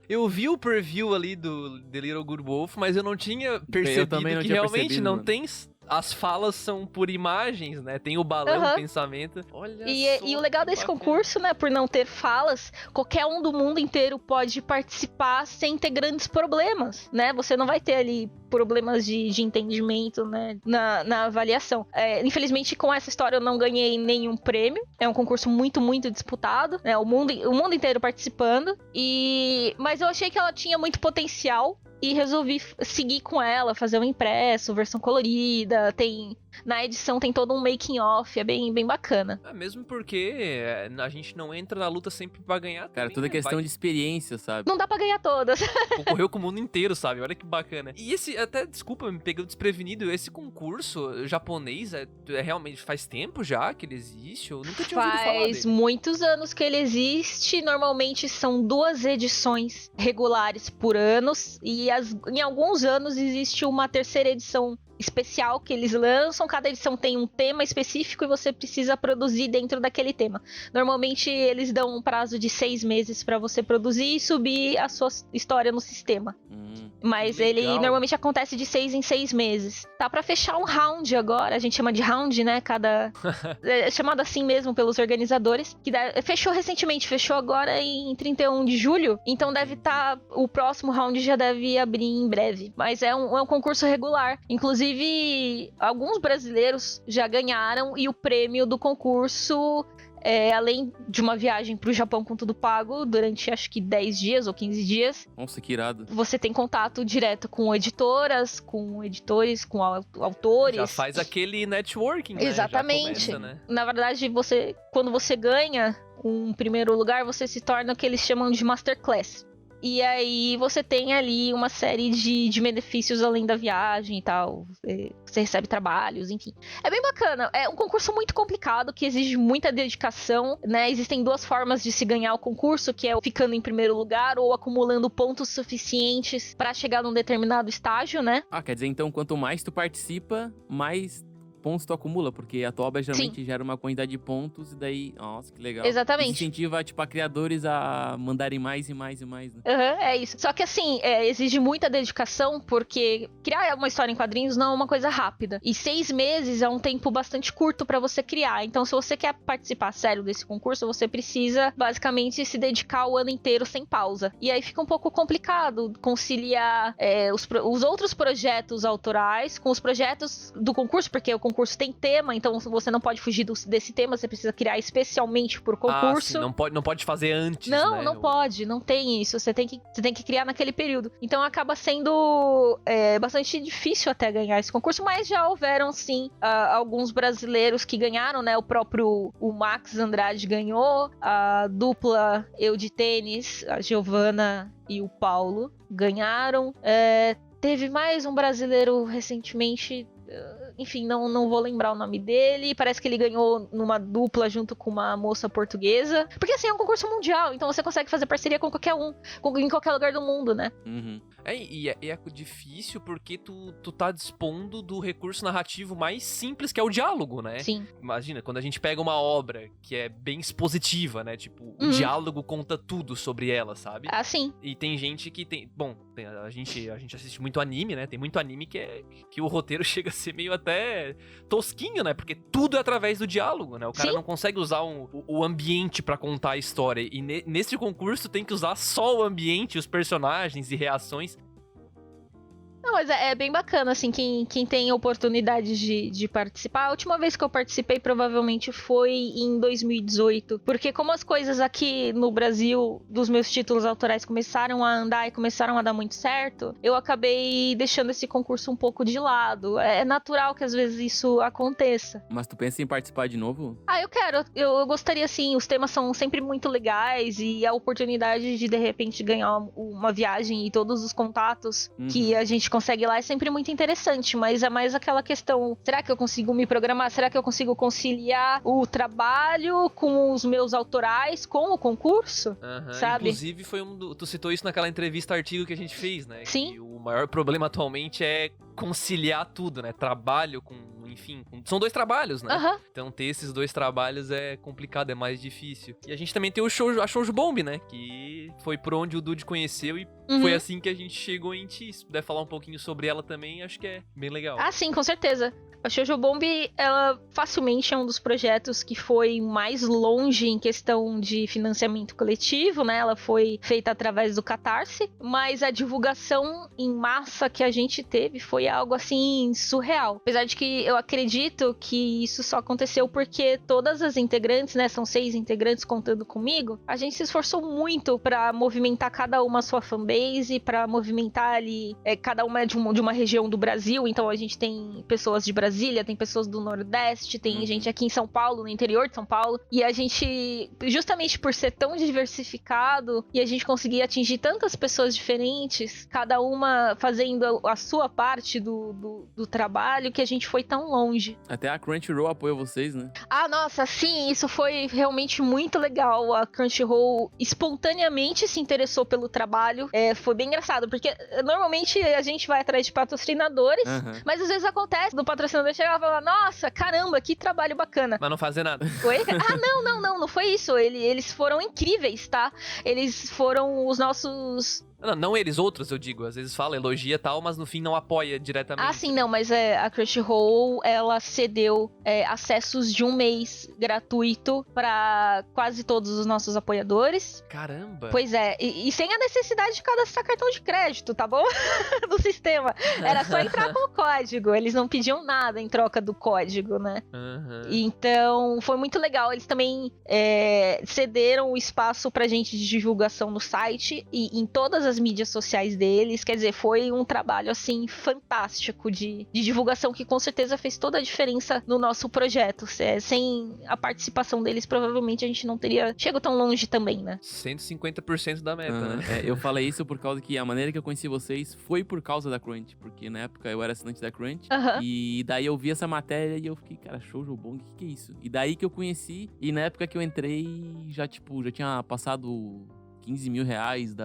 S2: Eu vi o preview ali do The Little Good Wolf, mas eu não tinha percebido
S3: também não
S2: que
S3: tinha
S2: realmente
S3: percebido,
S2: não
S3: mano.
S2: tem... As falas são por imagens, né? Tem o balão, o pensamento. Olha só,
S4: E o legal
S2: que
S4: desse
S2: bacana.
S4: concurso, né, por não ter falas, qualquer um do mundo inteiro pode participar sem ter grandes problemas, né? Você não vai ter ali problemas de entendimento, né, na avaliação. Infelizmente, com essa história eu não ganhei nenhum prêmio. É um concurso muito, muito disputado, né? O mundo inteiro participando. Mas eu achei que ela tinha muito potencial. E resolvi seguir com ela, fazer um impresso, versão colorida, na edição tem todo um making off, é bem, bem bacana.
S2: Mesmo porque a gente não entra na luta sempre pra ganhar.
S3: Cara,
S2: também,
S3: tudo é
S2: né?
S3: questão de experiência, sabe?
S4: Não dá pra ganhar todas.
S2: Concorreu com o mundo inteiro, sabe? Olha que bacana. E desculpa, me pegou desprevenido, esse concurso japonês realmente faz tempo já que ele existe? Eu nunca tinha ouvido falar
S4: Faz
S2: dele.
S4: muitos anos que ele existe, normalmente são 2 edições regulares por ano, e em alguns anos existe uma 3ª edição especial que eles lançam, cada edição tem um tema específico e você precisa produzir dentro daquele tema. Normalmente eles dão um prazo de 6 meses pra você produzir e subir a sua história no sistema. Mas ele
S2: Legal.
S4: normalmente acontece de 6 em 6 meses. Tá pra fechar um round agora, a gente chama de round, né? É chamado assim mesmo pelos organizadores. Fechou recentemente, fechou agora em 31 de julho. Então deve estar. O próximo round já deve abrir em breve. Mas é um concurso regular. Inclusive, alguns brasileiros já ganharam e o prêmio do concurso. Além de uma viagem pro Japão com tudo pago, durante acho que 10 dias ou 15 dias,
S3: Nossa, que irado.
S4: você tem contato direto com editoras, com editores, com autores.
S2: Já faz aquele networking, né?
S4: Exatamente.
S2: Já começa, né?
S4: Na verdade, quando você ganha um primeiro lugar, você se torna o que eles chamam de Masterclass. E aí você tem ali uma série de benefícios além da viagem e tal. Você recebe trabalhos, enfim. É bem bacana. É um concurso muito complicado, que exige muita dedicação, né? Existem 2 formas de se ganhar o concurso, que é ficando em primeiro lugar ou acumulando pontos suficientes pra chegar num determinado estágio, né?
S3: Quer dizer, então, quanto mais tu participa, mais pontos tu acumula, porque a tua obra geralmente gera uma quantidade de pontos e daí, nossa, que legal.
S4: Exatamente.
S3: Isso incentiva, tipo, a criadores a mandarem mais e mais e mais, né?
S4: É isso. Só que assim, exige muita dedicação, porque criar uma história em quadrinhos não é uma coisa rápida. E 6 meses é um tempo bastante curto pra você criar. Então, se você quer participar sério desse concurso, você precisa, basicamente, se dedicar o ano inteiro sem pausa. E aí fica um pouco complicado conciliar os outros projetos autorais com os projetos do concurso, porque o concurso concurso tem tema, então você não pode fugir desse tema, você precisa criar especialmente por concurso.
S2: Sim, não pode fazer antes,
S4: Não,
S2: né?
S4: não pode, não tem isso. Você tem que criar naquele período. Então acaba sendo bastante difícil até ganhar esse concurso, mas já houveram sim alguns brasileiros que ganharam, né? O Max Andrade ganhou, a dupla Eu de Tênis, a Giovana e o Paulo ganharam. Teve mais um brasileiro recentemente. Enfim, não vou lembrar o nome dele. Parece que ele ganhou numa dupla junto com uma moça portuguesa. Porque assim, é um concurso mundial, então você consegue fazer parceria com qualquer um, em qualquer lugar do mundo, né?
S3: Uhum.
S2: E é difícil porque tu tá dispondo do recurso narrativo mais simples, que é o diálogo, né?
S4: Sim.
S2: Imagina, quando a gente pega uma obra que é bem expositiva, né? Tipo, o diálogo conta tudo sobre ela, sabe?
S4: Sim.
S2: E tem gente que tem... Bom, a gente assiste muito anime, né? Tem muito anime que o roteiro chega a ser meio até tosquinho, né? Porque tudo é através do diálogo, né? O cara
S4: Sim.
S2: não consegue usar o ambiente pra contar a história. E nesse concurso tem que usar só o ambiente, os personagens e reações.
S4: Não, mas é bem bacana, assim, quem tem oportunidade de participar. A última vez que eu participei provavelmente foi em 2018, porque como as coisas aqui no Brasil dos meus títulos autorais começaram a andar e começaram a dar muito certo, eu acabei deixando esse concurso um pouco de lado. É natural que às vezes isso aconteça.
S3: Mas tu pensa em participar de novo?
S4: Eu quero, eu gostaria sim, os temas são sempre muito legais e a oportunidade de repente ganhar uma viagem e todos os contatos que a gente consegue lá é sempre muito interessante, mas é mais aquela questão, será que eu consigo me programar? Será que eu consigo conciliar o trabalho com os meus autorais, com o concurso? Sabe?
S2: Inclusive tu citou isso naquela entrevista artigo que a gente fez, né?
S4: Sim.
S2: Que o maior problema atualmente é conciliar tudo, né? Trabalho são 2 trabalhos, né? Então ter esses 2 trabalhos é complicado, é mais difícil. E a gente também tem a Shoujo Bomb, né? Que foi por onde o Dude conheceu e foi assim que a gente chegou em ti. Se puder falar um pouquinho sobre ela também, acho que é bem legal.
S4: Sim, com certeza. A Shoujo Bomb, ela facilmente é um dos projetos que foi mais longe em questão de financiamento coletivo, né? Ela foi feita através do Catarse, mas a divulgação em massa que a gente teve foi algo, assim, surreal. Apesar de que eu acredito que isso só aconteceu porque todas as integrantes, né? São 6 integrantes contando comigo. A gente se esforçou muito pra movimentar cada uma a sua fanbase, pra movimentar ali, cada uma é de uma região do Brasil, então a gente tem pessoas de Brasília, tem pessoas do Nordeste, tem gente aqui em São Paulo, no interior de São Paulo, e a gente, justamente por ser tão diversificado e a gente conseguir atingir tantas pessoas diferentes, cada uma fazendo a sua parte do trabalho, que a gente foi tão longe.
S3: Até a Crunchyroll apoia vocês, né?
S4: Nossa, sim, isso foi realmente muito legal. A Crunchyroll espontaneamente se interessou pelo trabalho. Foi bem engraçado, porque normalmente a gente vai atrás de patrocinadores, mas às vezes acontece do patrocinador chegar e falar, nossa, caramba, que trabalho bacana.
S2: Mas não fazer nada.
S4: Oi? Não foi isso. Eles foram incríveis, tá? Eles foram os nossos...
S2: Não eles, outros, eu digo. Às vezes fala, elogia e tal, mas no fim não apoia diretamente.
S4: Sim, não, mas a Crunchyroll, ela cedeu acessos de 1 mês gratuito pra quase todos os nossos apoiadores.
S2: Caramba!
S4: Pois é, e sem a necessidade de cadastrar cartão de crédito, tá bom? Do sistema. Era só entrar com o código, eles não pediam nada em troca do código, né? Então, foi muito legal. Eles também cederam o espaço pra gente de divulgação no site e em todas as mídias sociais deles, quer dizer, foi um trabalho, assim, fantástico de divulgação que com certeza fez toda a diferença no nosso projeto. Sem a participação deles, provavelmente a gente não teria chegado tão longe também, né?
S2: 150% da meta, né?
S3: Eu falei isso por causa que a maneira que eu conheci vocês foi por causa da Crunch, porque na época eu era assinante da Crunch, e daí eu vi essa matéria e eu fiquei, cara, Shoujo Bomb, o que é isso? E daí que eu conheci, e na época que eu entrei, já tinha passado 15 mil reais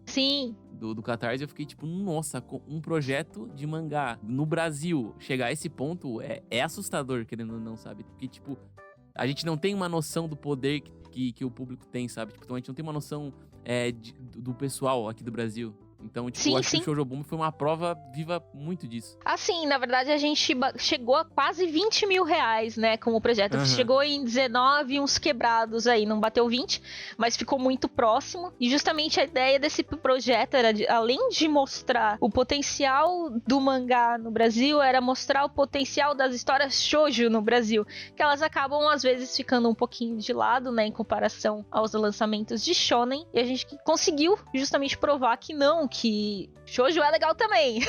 S4: Sim.
S3: do Catarse, eu fiquei tipo, nossa, um projeto de mangá no Brasil chegar a esse ponto é assustador, querendo ou não, sabe? Porque, tipo, a gente não tem uma noção do poder que o público tem, sabe? Tipo, então a gente não tem uma noção do pessoal aqui do Brasil. Então, tipo,
S4: Sim,
S3: eu acho que
S4: sim.
S3: o Shoujo Bomb foi uma prova viva muito disso.
S4: Assim, na verdade, a gente chegou a quase 20 mil reais, né, com o projeto.
S3: Aham.
S4: Chegou em 19, uns quebrados aí, não bateu 20, mas ficou muito próximo. E justamente a ideia desse projeto era, além de mostrar o potencial do mangá no Brasil, era mostrar o potencial das histórias shoujo no Brasil, que elas acabam, às vezes, ficando um pouquinho de lado, né, em comparação aos lançamentos de shonen. E a gente conseguiu justamente provar que não, que shoujo é legal também.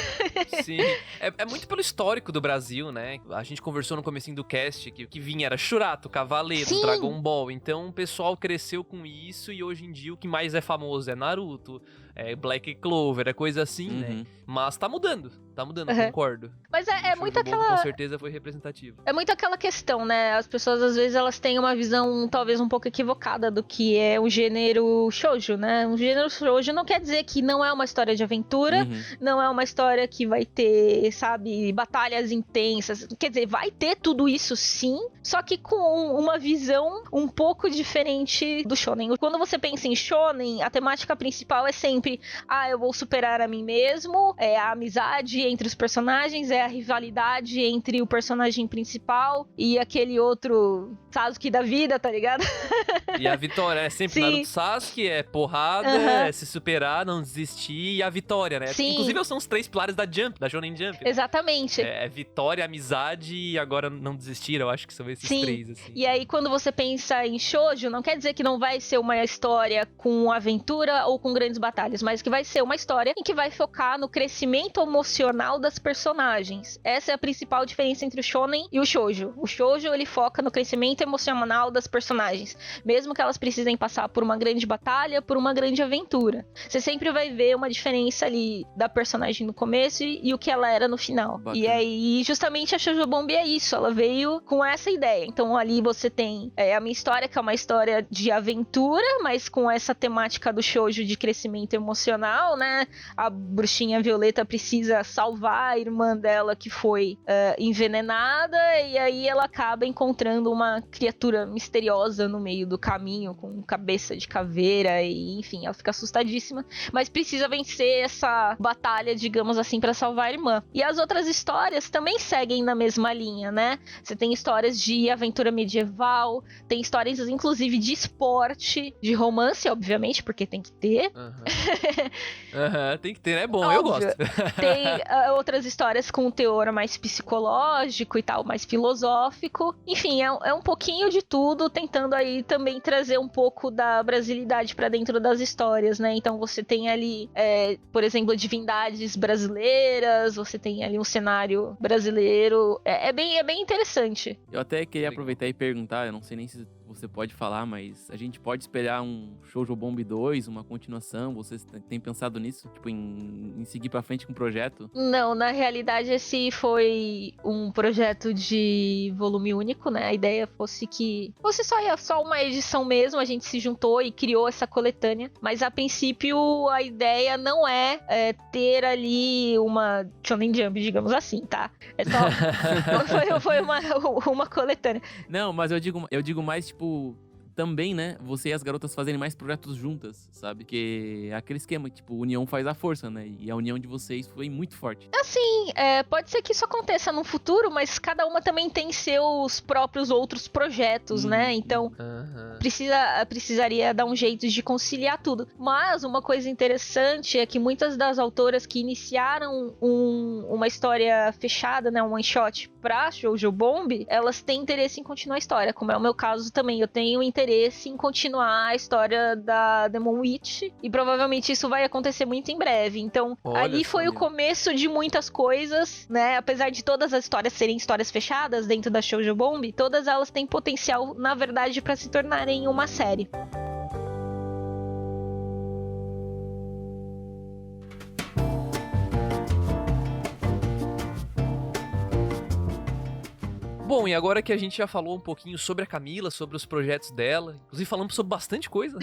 S2: Sim. É muito pelo histórico do Brasil, né? A gente conversou no comecinho do cast que o que vinha era Shurato, Cavaleiros,
S4: Sim.
S2: Dragon Ball. Então o pessoal cresceu com isso e hoje em dia o que mais é famoso é Naruto, é Black Clover, é coisa assim, né? Mas tá mudando,
S4: Uhum.
S2: concordo.
S4: Mas
S2: O
S4: é
S2: Shoujo
S4: muito
S2: Bomb com
S4: aquela...
S2: certeza foi representativo.
S4: É muito aquela questão, né? As pessoas, às vezes, elas têm uma visão, talvez, um pouco equivocada do que é o gênero shoujo, né? O gênero shoujo não quer dizer que não é uma história de aventura, não é uma história que vai ter, sabe, batalhas intensas. Quer dizer, vai ter tudo isso, sim, só que com uma visão um pouco diferente do shonen. Quando você pensa em shonen, a temática principal é sempre, eu vou superar a mim mesmo, é a amizade entre os personagens, é a rivalidade entre o personagem principal e aquele outro Sasuke da vida, tá ligado?
S2: E a vitória é sempre
S4: Sim.
S2: Naruto Sasuke, é porrada,
S4: Aham.
S2: é se superar, não desistir e a vitória, né?
S4: Sim.
S2: Inclusive são os 3 pilares da Jump, da Shonen Jump. Né?
S4: Exatamente.
S2: É vitória, amizade e agora não desistir, eu acho que são esses
S4: Sim.
S2: 3, assim.
S4: E aí, quando você pensa em shoujo, não quer dizer que não vai ser uma história com aventura ou com grandes batalhas, mas que vai ser uma história em que vai focar no crescimento emocional das personagens. Essa é a principal diferença entre o shonen e o shoujo. O shoujo, ele foca no crescimento emocional das personagens, mesmo que elas precisem passar por uma grande batalha, por uma grande aventura. Você sempre vai ver uma diferença ali da personagem no começo e o que ela era no final.
S3: Bacana.
S4: E aí, justamente a Shoujo Bomb é isso, ela veio com essa ideia. Então ali você tem a minha história, que é uma história de aventura, mas com essa temática do shoujo de crescimento emocional, né? A bruxinha Violeta precisa salvar a irmã dela que foi envenenada, e aí ela acaba encontrando uma criatura misteriosa no meio do caminho, com cabeça de caveira, e enfim, ela fica assustadíssima, mas precisa vencer essa batalha, digamos assim, pra salvar a irmã. E as outras histórias também seguem na mesma linha, né? Você tem histórias de aventura medieval, tem histórias inclusive de esporte, de romance, obviamente, porque tem que ter.
S2: Tem que ter, né? Bom, eu
S4: Óbvio.
S2: gosto.
S4: Tem outras histórias com um teor mais psicológico e tal, mais filosófico. Enfim, é um pouquinho de tudo, tentando aí também trazer um pouco da brasilidade pra dentro das histórias, né? Então você tem ali, por exemplo, divindades brasileiras, você tem ali um cenário brasileiro. É bem interessante.
S3: Eu até queria
S2: Legal.
S3: aproveitar e perguntar, eu não sei nem se você pode falar, mas a gente pode esperar um Shoujo Bomb 2, uma continuação? Vocês têm pensado nisso? Tipo, em seguir pra frente com o projeto?
S4: Não, na realidade esse foi um projeto de volume único, né? A ideia fosse que fosse só uma edição mesmo, a gente se juntou e criou essa coletânea, mas a princípio a ideia não é ter ali uma Shonen Jump, digamos assim, tá? É só foi uma coletânea.
S3: Não, mas eu digo mais, tipo, também, né, você e as garotas fazerem mais projetos juntas, sabe? Porque é aquele esquema, tipo, união faz a força, né? E a união de vocês foi muito forte.
S4: Assim, pode ser que isso aconteça no futuro, mas cada uma também tem seus próprios outros projetos, né? Então, precisaria dar um jeito de conciliar tudo. Mas uma coisa interessante é que muitas das autoras que iniciaram uma história fechada, né, um one shot pra Shoujo Bomb, elas têm interesse em continuar a história, como é o meu caso também. Eu tenho interesse em continuar a história da Demon Witch, e provavelmente isso vai acontecer muito em breve. Então,
S2: Olha
S4: ali
S2: só,
S4: foi o
S2: meu.
S4: começo de muitas coisas, né? Apesar de todas as histórias serem histórias fechadas dentro da Shoujo Bomb, todas elas têm potencial, na verdade, pra se tornarem uma série.
S2: Bom, e agora que a gente já falou um pouquinho sobre a Camila, sobre os projetos dela, inclusive falamos sobre bastante coisa,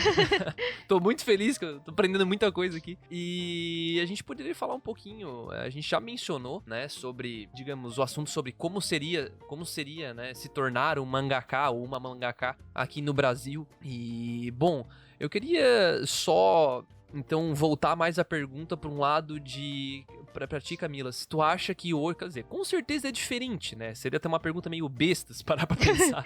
S2: tô muito feliz que eu tô aprendendo muita coisa aqui, e a gente poderia falar um pouquinho, a gente já mencionou, né, sobre, digamos, o assunto sobre como seria, né, se tornar um mangaka ou uma mangaka aqui no Brasil, e, bom, eu queria só Então, voltar mais a pergunta pra um lado de... Pra ti, Camila, se tu acha que hoje... Quer dizer, com certeza é diferente, né? Seria até uma pergunta meio besta, se parar pra pensar.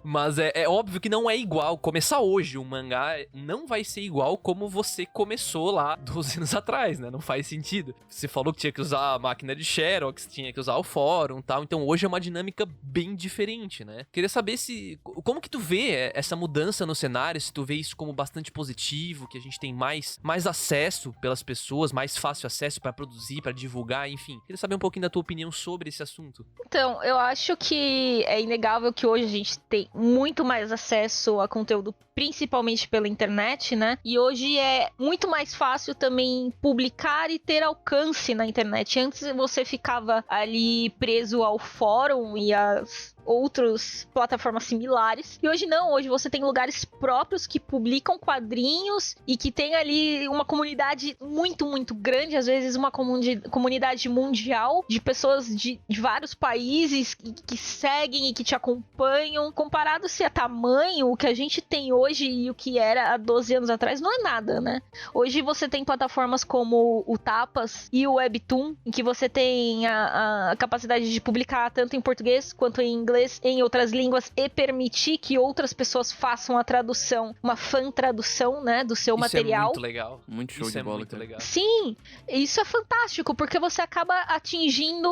S2: Mas é óbvio que não é igual. Começar hoje um mangá não vai ser igual como você começou lá 12 anos atrás, né? Não faz sentido. Você falou que tinha que usar a máquina de Xerox, tinha que usar o fórum e tal. Então hoje é uma dinâmica bem diferente, né? Queria saber como que tu vê essa mudança no cenário, se tu vê isso como bastante positivo, que a gente tem mais acesso pelas pessoas, mais fácil acesso pra produzir, pra divulgar, enfim. Queria saber um pouquinho da tua opinião sobre esse assunto.
S4: Então, eu acho que é inegável que hoje a gente tem muito mais acesso a conteúdo, principalmente pela internet, né? E hoje é muito mais fácil também publicar e ter alcance na internet. Antes você ficava ali preso ao fórum e às outras plataformas similares. E hoje não, hoje você tem lugares próprios que publicam quadrinhos e que tem ali uma comunidade muito, muito grande, às vezes uma comunidade mundial de pessoas de vários países que seguem e que te acompanham. Comparado-se a tamanho, o que a gente tem hoje e o que era há 12 anos atrás não é nada, né? Hoje você tem plataformas como o Tapas e o Webtoon, em que você tem a capacidade de publicar tanto em português quanto em inglês, em outras línguas, e permitir que outras pessoas façam a tradução, uma fan tradução, né, do seu material.
S2: Isso é muito legal.
S3: Muito show
S2: Isso
S3: de bola,
S2: muito
S3: cara.
S2: legal.
S4: Sim, isso é fantástico, porque você acaba atingindo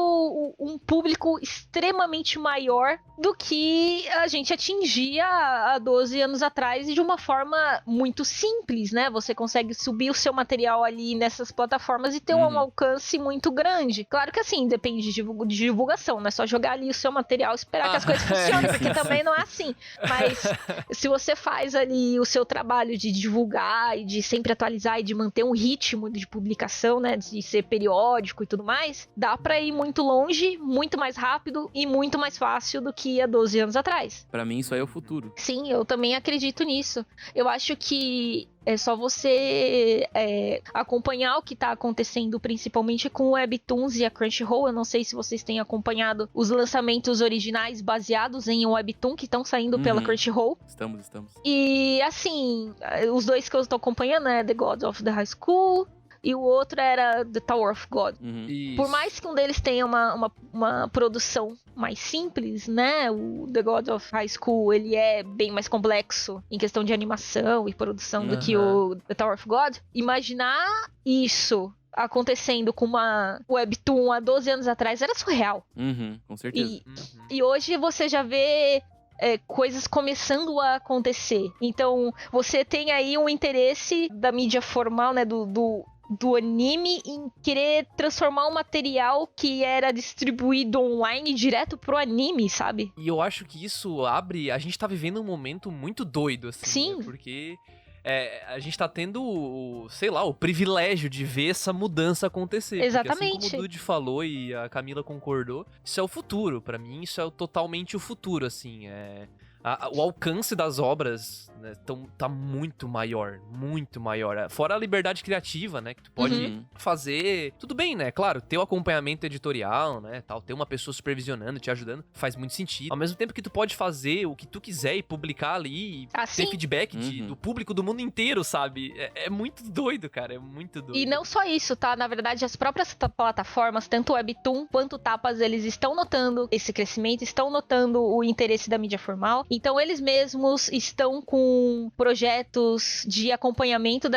S4: um público extremamente maior do que a gente atingia há 12 anos atrás e de uma forma muito simples, né? Você consegue subir o seu material ali nessas plataformas e ter um alcance muito grande. Claro que assim, depende de divulgação, não é só jogar ali o seu material e esperar que as coisas funcionem, porque também não é assim. Mas se você faz ali o seu trabalho de divulgar e de sempre atualizar e de manter um ritmo de publicação, né, de ser periódico e tudo mais, dá pra ir muito longe, muito mais rápido e muito mais fácil do que há 12 anos atrás.
S3: Pra mim, isso aí é o futuro.
S4: Sim, eu também acredito nisso. Eu acho que é só você acompanhar o que tá acontecendo, principalmente com o Webtoons e a Crunchyroll. Eu não sei se vocês têm acompanhado os lançamentos originais baseados em Webtoon que estão saindo pela Crunchyroll.
S3: Estamos.
S4: E, assim, os dois que eu tô acompanhando é The Gods of the High School e o outro era The Tower of God. Por mais que um deles tenha uma produção mais simples, né? O The God of High School, ele é bem mais complexo em questão de animação e produção do que o The Tower of God. Imaginar isso acontecendo com uma Webtoon há 12 anos atrás era surreal.
S3: Com certeza.
S4: E hoje você já vê coisas começando a acontecer. Então, você tem aí um interesse da mídia formal, né? Do anime em querer transformar um material que era distribuído online direto pro anime, sabe?
S2: E eu acho que isso abre... A gente tá vivendo um momento muito doido, assim.
S4: Sim.
S2: Né? Porque a gente tá tendo, sei lá, o privilégio de ver essa mudança acontecer.
S4: Exatamente.
S2: Porque assim como o Dude falou e a Camila concordou, isso é o futuro. Pra mim, isso é totalmente o futuro, assim. O alcance das obras, né, tá muito maior. Fora a liberdade criativa, né? Que tu pode fazer... Tudo bem, né? Claro, ter o acompanhamento editorial, né? Tal, ter uma pessoa supervisionando, te ajudando, faz muito sentido. Ao mesmo tempo que tu pode fazer o que tu quiser e publicar ali e ter feedback do público do mundo inteiro, sabe? É muito doido, cara. É muito doido.
S4: E não só isso, tá? Na verdade, as próprias plataformas, tanto o Webtoon quanto o Tapas, eles estão notando esse crescimento, estão notando o interesse da mídia formal. Então, eles mesmos estão com projetos de acompanhamento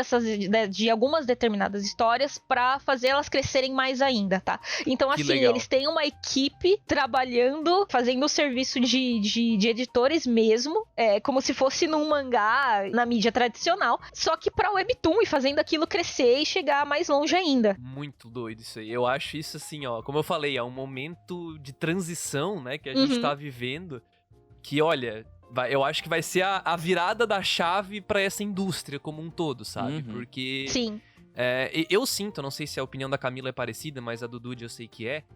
S4: de algumas determinadas histórias para fazer elas crescerem mais ainda, tá? Então, assim, eles têm uma equipe trabalhando, fazendo o serviço de editores mesmo, como se fosse num mangá, na mídia tradicional, só que pra Webtoon e fazendo aquilo crescer e chegar mais longe ainda.
S2: Muito doido isso aí. Eu acho isso assim, ó, como eu falei, é um momento de transição, né, que a gente tá vivendo, que, olha... Eu acho que vai ser a virada da chave pra essa indústria como um todo, sabe? Porque...
S4: Sim.
S2: Eu sinto, não sei se a opinião da Camila é parecida, mas a do Dude eu sei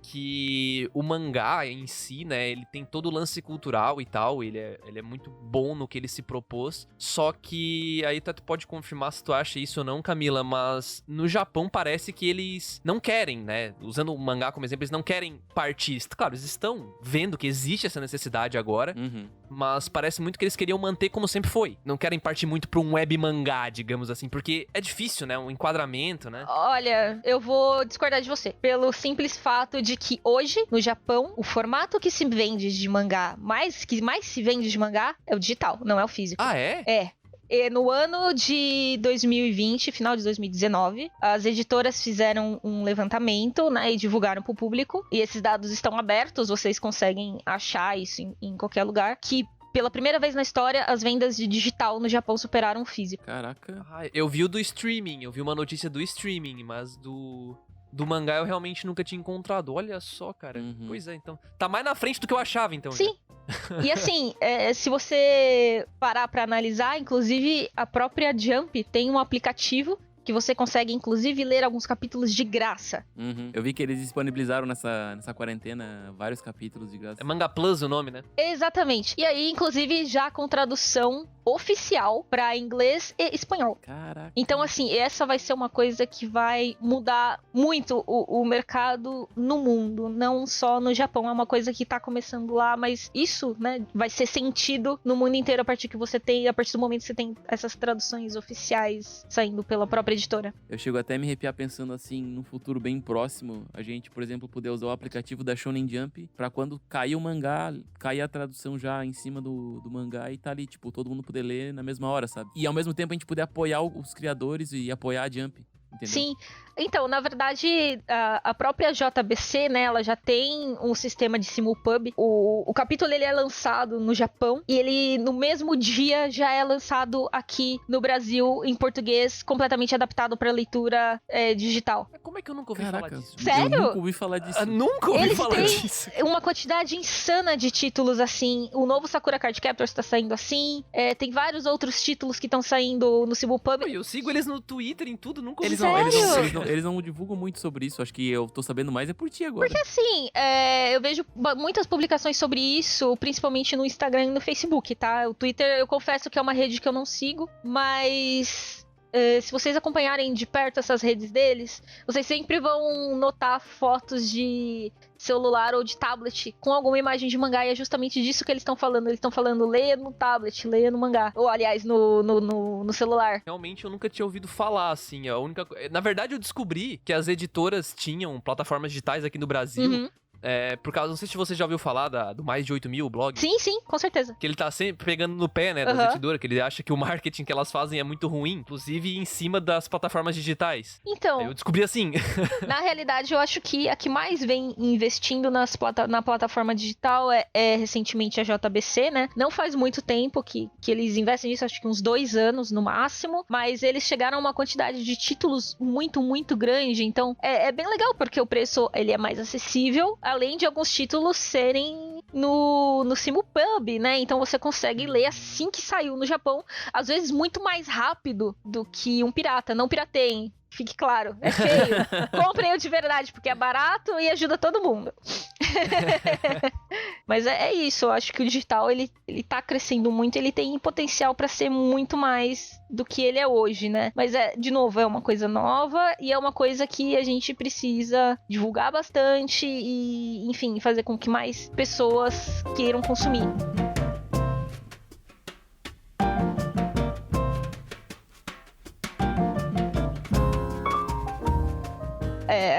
S2: que o mangá em si, né, ele tem todo o lance cultural e tal, ele é muito bom no que ele se propôs, só que aí tu pode confirmar se tu acha isso ou não, Camila, mas no Japão parece que eles não querem, né, usando o mangá como exemplo, eles não querem partir, claro, eles estão vendo que existe essa necessidade agora, mas parece muito que eles queriam manter como sempre foi. Não querem partir muito pra um web mangá, digamos assim, porque é difícil, né? Um enquadramento, né?
S4: Olha, eu vou discordar de você. Pelo simples fato de que hoje, no Japão, o formato que se vende de mangá, que mais se vende de mangá, é o digital, não é o físico.
S2: Ah, é?
S4: É. E no ano de 2020, final de 2019, as editoras fizeram um levantamento, né, e divulgaram para o público. E esses dados estão abertos, vocês conseguem achar isso em qualquer lugar. Que pela primeira vez na história, as vendas de digital no Japão superaram o físico.
S3: Caraca.
S2: Ah, eu vi o do streaming, eu vi uma notícia do streaming, mas do mangá eu realmente nunca tinha encontrado. Olha só, cara.
S3: Uhum.
S2: Pois é, então. Tá mais na frente do que eu achava, então.
S4: Sim. E assim, se você parar pra analisar, inclusive a própria Jump tem um aplicativo que você consegue, inclusive, ler alguns capítulos de graça.
S3: Uhum. Eu vi que eles disponibilizaram nessa quarentena vários capítulos de graça.
S2: É Manga Plus o nome, né?
S4: Exatamente. E aí, inclusive, já com tradução oficial pra inglês e espanhol.
S3: Caraca.
S4: Então, assim, essa vai ser uma coisa que vai mudar muito o mercado no mundo, não só no Japão. É uma coisa que tá começando lá, mas isso, né, vai ser sentido no mundo inteiro a partir do momento que você tem essas traduções oficiais saindo pela própria editora.
S3: Eu chego até a me arrepiar pensando assim, num futuro bem próximo, a gente, por exemplo, poder usar o aplicativo da Shonen Jump pra quando cair o mangá, cair a tradução já em cima do mangá e tá ali, tipo, todo mundo poder ler na mesma hora, sabe? E ao mesmo tempo a gente poder apoiar os criadores e apoiar a Jump. Entendeu?
S4: Sim, então, na verdade, a própria JBC, né, ela já tem um sistema de simulpub. O capítulo, ele é lançado no Japão e ele, no mesmo dia, já é lançado aqui no Brasil, em português, completamente adaptado para leitura digital.
S2: Como é que eu nunca ouvi
S3: Caraca,
S2: falar disso?
S4: Sério?
S3: Eu nunca ouvi falar disso.
S2: Nunca ouvi
S4: Eles
S2: falar
S4: têm
S2: disso.
S4: uma quantidade insana de títulos, assim. O novo Sakura Card Captors tá saindo assim. Tem vários outros títulos que estão saindo no simulpub.
S2: Eu sigo eles no Twitter, em tudo, nunca ouvi
S3: Eles
S2: falar
S4: Sério?
S3: eles não divulgam muito sobre isso. Acho que eu tô sabendo mais é por ti agora.
S4: Porque assim, eu vejo muitas publicações sobre isso, principalmente no Instagram e no Facebook, tá? O Twitter, eu confesso que é uma rede que eu não sigo, mas se vocês acompanharem de perto essas redes deles, vocês sempre vão notar fotos de celular ou de tablet com alguma imagem de mangá, e é justamente disso que eles estão falando. Eles estão falando, leia no tablet, leia no mangá. Ou, aliás, no celular.
S2: Realmente eu nunca tinha ouvido falar, assim. Na verdade, eu descobri que as editoras tinham plataformas digitais aqui no Brasil.
S4: Uhum.
S2: Por causa, não sei se você já ouviu falar do Mais de 8 mil, o blog.
S4: Sim, com certeza.
S2: Que ele tá sempre pegando no pé, né, das
S4: Uhum.
S2: editoras, que ele acha que o marketing que elas fazem é muito ruim, inclusive em cima das plataformas digitais.
S4: Então,
S2: Eu descobri assim.
S4: na realidade, eu acho que a que mais vem investindo na plataforma digital é recentemente a JBC, né? Não faz muito tempo que eles investem nisso, acho que uns 2 anos no máximo, mas eles chegaram a uma quantidade de títulos muito, muito grande, então é bem legal, porque o preço ele é mais acessível, além de alguns títulos serem no simulpub, né? Então você consegue ler assim que saiu no Japão, às vezes muito mais rápido do que um pirata. Não pirateiem, fique claro, é feio. Comprem o de verdade, porque é barato e ajuda todo mundo. Mas é isso, eu acho que o digital ele tá crescendo muito, ele tem potencial para ser muito mais do que ele é hoje, né? Mas de novo, é uma coisa nova e é uma coisa que a gente precisa divulgar bastante e, enfim, fazer com que mais pessoas queiram consumir.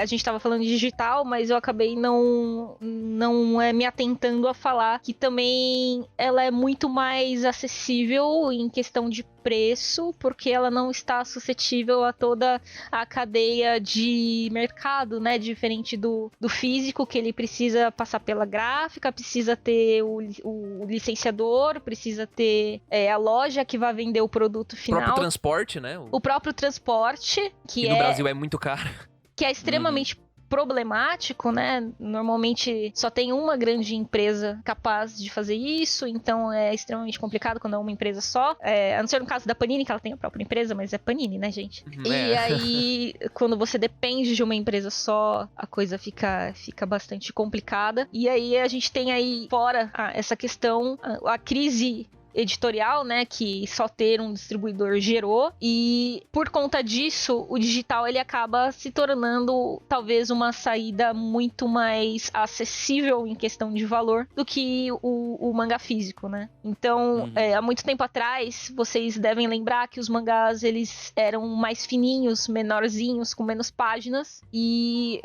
S4: A gente tava falando de digital, mas eu acabei não me atentando a falar que também ela é muito mais acessível em questão de preço, porque ela não está suscetível a toda a cadeia de mercado, né? Diferente do físico, que ele precisa passar pela gráfica, precisa ter o licenciador, precisa ter a loja que vai vender o produto final.
S2: O próprio transporte, né?
S4: O próprio transporte,
S2: que no Brasil é muito caro.
S4: Que é extremamente problemático, né? Normalmente só tem uma grande empresa capaz de fazer isso, então é extremamente complicado quando é uma empresa só. A não ser no caso da Panini, que ela tem a própria empresa, mas é Panini, né, gente? E aí, quando você depende de uma empresa só, a coisa fica bastante complicada. E aí a gente tem aí fora essa questão, a crise editorial, né, que só ter um distribuidor gerou, e por conta disso, o digital ele acaba se tornando talvez uma saída muito mais acessível em questão de valor do que o mangá físico, né? Então, há muito tempo atrás, vocês devem lembrar que os mangás, eles eram mais fininhos, menorzinhos, com menos páginas, e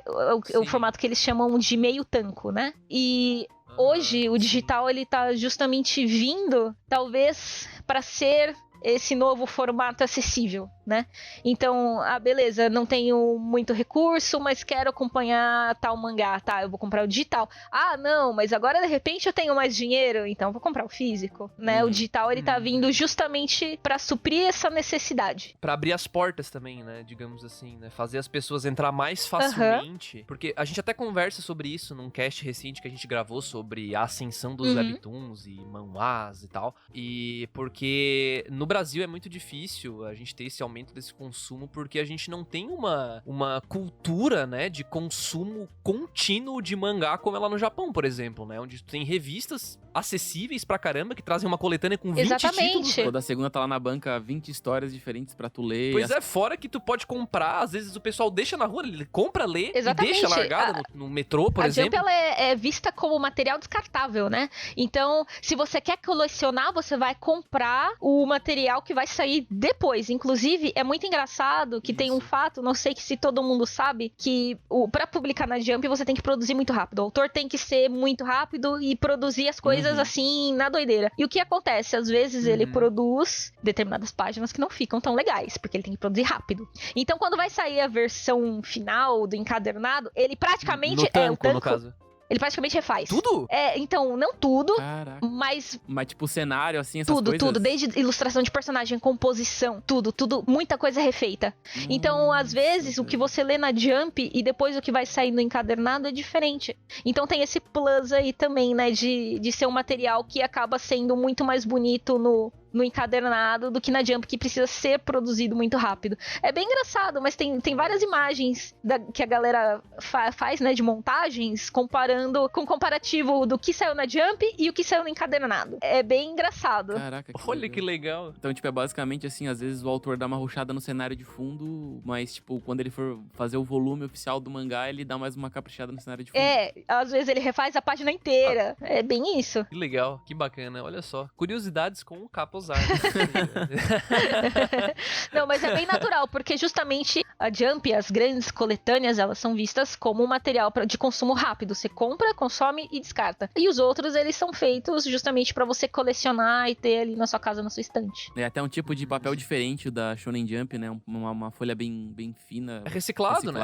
S4: o formato que eles chamam de meio tanco, né? E hoje, o digital, ele tá justamente vindo, talvez, para ser esse novo formato acessível, né? Então, beleza, não tenho muito recurso, mas quero acompanhar tal mangá, tá? Eu vou comprar o digital. Não, mas agora de repente eu tenho mais dinheiro, então eu vou comprar o físico, né? O digital, ele tá vindo justamente pra suprir essa necessidade.
S2: Pra abrir as portas também, né? Digamos assim, né? Fazer as pessoas entrar mais facilmente. Porque a gente até conversa sobre isso num cast recente que a gente gravou sobre a ascensão dos webtoons e manhwas e tal. E porque no Brasil é muito difícil a gente ter esse aumento desse consumo, porque a gente não tem uma cultura, né, de consumo contínuo de mangá como é lá no Japão, por exemplo, né, onde tem revistas acessíveis pra caramba, que trazem uma coletânea com 20 títulos.
S3: Toda segunda tá lá na banca 20 histórias diferentes pra tu ler.
S2: Pois é, fora que tu pode comprar, às vezes o pessoal deixa na rua, ele compra, lê
S4: Exatamente.
S2: E deixa largada no metrô, por exemplo.
S4: A Jump, ela é vista como material descartável, né? Então, se você quer colecionar, você vai comprar o material que vai sair depois. Inclusive, é muito engraçado que tem um fato, não sei se todo mundo sabe, que pra publicar na Jump, você tem que produzir muito rápido. O autor tem que ser muito rápido e produzir as coisas assim, na doideira. E o que acontece? Às vezes ele produz determinadas páginas que não ficam tão legais, porque ele tem que produzir rápido. Então, quando vai sair a versão final do encadernado, ele praticamente
S2: no tanco, no caso.
S4: Ele praticamente refaz.
S2: Tudo?
S4: Então, não tudo,
S3: Caraca.
S4: mas
S3: tipo cenário, assim, essas coisas?
S4: Tudo, desde ilustração de personagem, composição, tudo, muita coisa refeita. Então, às vezes, o que você lê na Jump e depois o que vai sair no encadernado é diferente. Então tem esse plus aí também, né, de ser um material que acaba sendo muito mais bonito no encadernado do que na Jump, que precisa ser produzido muito rápido. É bem engraçado, mas tem várias imagens que a galera faz, né, de montagens, comparando com comparativo do que saiu na Jump e o que saiu no encadernado. É bem engraçado.
S3: Caraca,
S2: Olha que legal.
S3: Então, tipo, é basicamente assim, às vezes o autor dá uma rushada no cenário de fundo, mas, tipo, quando ele for fazer o volume oficial do mangá, ele dá mais uma caprichada no cenário de fundo.
S4: Às vezes ele refaz a página inteira. É bem isso.
S2: Que legal, que bacana, olha só. Curiosidades com o Capozar.
S4: Não, mas é bem natural, porque justamente a Jump, as grandes coletâneas, elas são vistas como um material de consumo rápido. Você compra, consome e descarta. E os outros, eles são feitos justamente pra você colecionar e ter ali na sua casa, na sua estante.
S3: É até um tipo de papel diferente da Shonen Jump, né? Uma folha bem fina.
S2: É reciclado, né?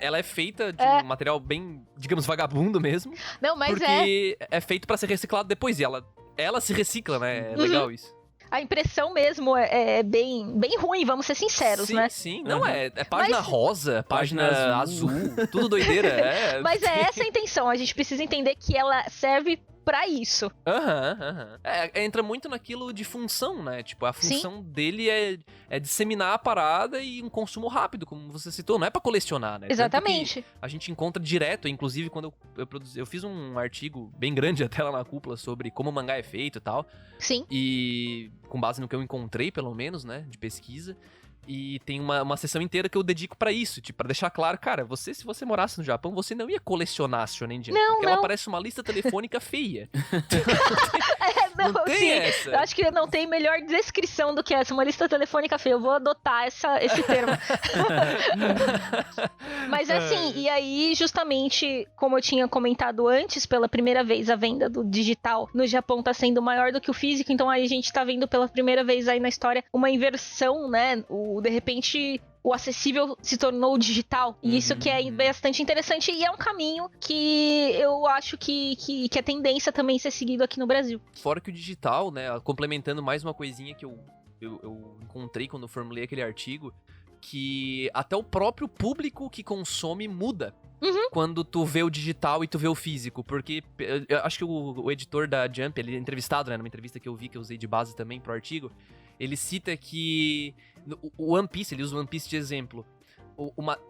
S2: Ela é feita de um material bem, digamos, vagabundo mesmo.
S4: Não, mas
S2: porque é feito pra ser reciclado depois. E ela se recicla, né? É legal isso.
S4: A impressão mesmo é bem ruim, vamos ser sinceros, né?
S2: Sim, não é página rosa, página azul, tudo doideira.
S4: Mas é essa a intenção, a gente precisa entender que ela serve pra isso.
S2: Entra muito naquilo de função, né? Tipo, a função dele é disseminar a parada e um consumo rápido, como você citou, não é pra colecionar, né?
S4: Exatamente.
S2: A gente encontra direto, inclusive quando eu fiz um artigo bem grande até lá na cúpula sobre como o mangá é feito e tal.
S4: Sim.
S2: E com base no que eu encontrei, pelo menos, né, de pesquisa. E tem uma sessão inteira que eu dedico pra isso, tipo, pra deixar claro, cara, se você morasse no Japão, você não ia colecionar a Shonen Jump, porque ela parece uma lista telefônica feia. Não tem essa.
S4: Eu acho que não tem melhor descrição do que essa, uma lista telefônica feia. Eu vou adotar esse termo. Mas assim, e aí, justamente, como eu tinha comentado antes, pela primeira vez a venda do digital no Japão tá sendo maior do que o físico, então aí a gente tá vendo pela primeira vez aí na história uma inversão, né? De repente, o acessível se tornou digital. E isso que é bastante interessante. E é um caminho que eu acho que é tendência também ser seguido aqui no Brasil.
S2: Fora que o digital, né? Complementando mais uma coisinha que eu encontrei quando eu formulei aquele artigo, que até o próprio público que consome muda. Quando tu vê o digital e tu vê o físico, porque eu acho que o editor da Jump, ele é entrevistado, né, numa entrevista que eu vi, que eu usei de base também pro artigo, ele cita que o One Piece, ele usa o One Piece de exemplo,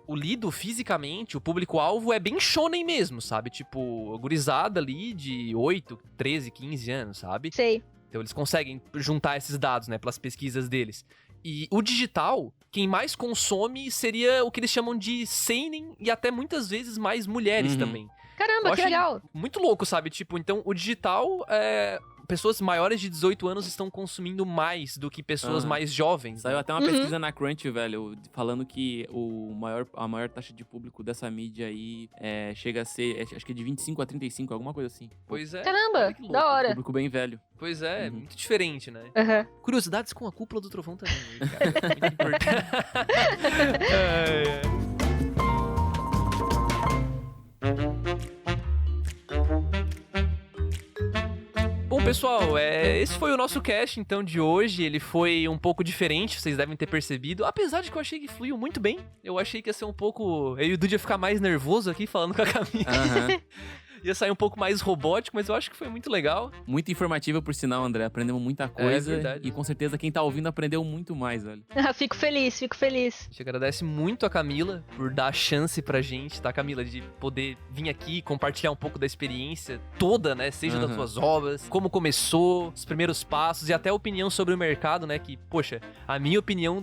S2: o lido fisicamente, o público-alvo é bem shonen mesmo, sabe? Tipo, gurizada ali de 8, 13, 15 anos, sabe?
S4: Sei.
S2: Então eles conseguem juntar esses dados, né, pelas pesquisas deles. E o digital, quem mais consome seria o que eles chamam de seinen e até muitas vezes mais mulheres também.
S4: Caramba,
S2: Eu
S4: que
S2: achei
S4: legal.
S2: muito louco, sabe? Tipo, então o digital, pessoas maiores de 18 anos estão consumindo mais do que pessoas
S3: Aham.
S2: mais jovens.
S3: Saiu
S2: né?
S3: até uma pesquisa na Crunch, velho, falando que a maior taxa de público dessa mídia aí chega a ser, acho que é de 25 a 35, alguma coisa assim.
S2: Pois é.
S4: Caramba,
S2: olha que louco.
S4: da hora.
S3: Público bem velho.
S2: Pois é,
S3: Uhum.
S2: muito diferente, né?
S4: Aham.
S2: Curiosidades com a cúpula do trovão também, né, cara? Muito importante. É. Bom, pessoal, esse foi o nosso cast, então, de hoje. Ele foi um pouco diferente, vocês devem ter percebido. Apesar de que eu achei que fluiu muito bem. Eu achei que ia ser um pouco... Eu e o Dude ia ficar mais nervoso aqui, falando com a Camila.
S3: Aham.
S2: Ia sair um pouco mais robótico, mas eu acho que foi muito legal.
S3: Muito informativa, por sinal, André. Aprendemos muita coisa.
S2: verdade.
S3: E com certeza quem tá ouvindo aprendeu muito mais, velho.
S4: Fico feliz, fico feliz.
S2: A gente agradece muito a Camila por dar a chance pra gente, tá, Camila? De poder vir aqui e compartilhar um pouco da experiência toda, né? Seja das
S3: Aham.
S2: suas obras, como começou, os primeiros passos e até a opinião sobre o mercado, né? Que, poxa, a minha opinião e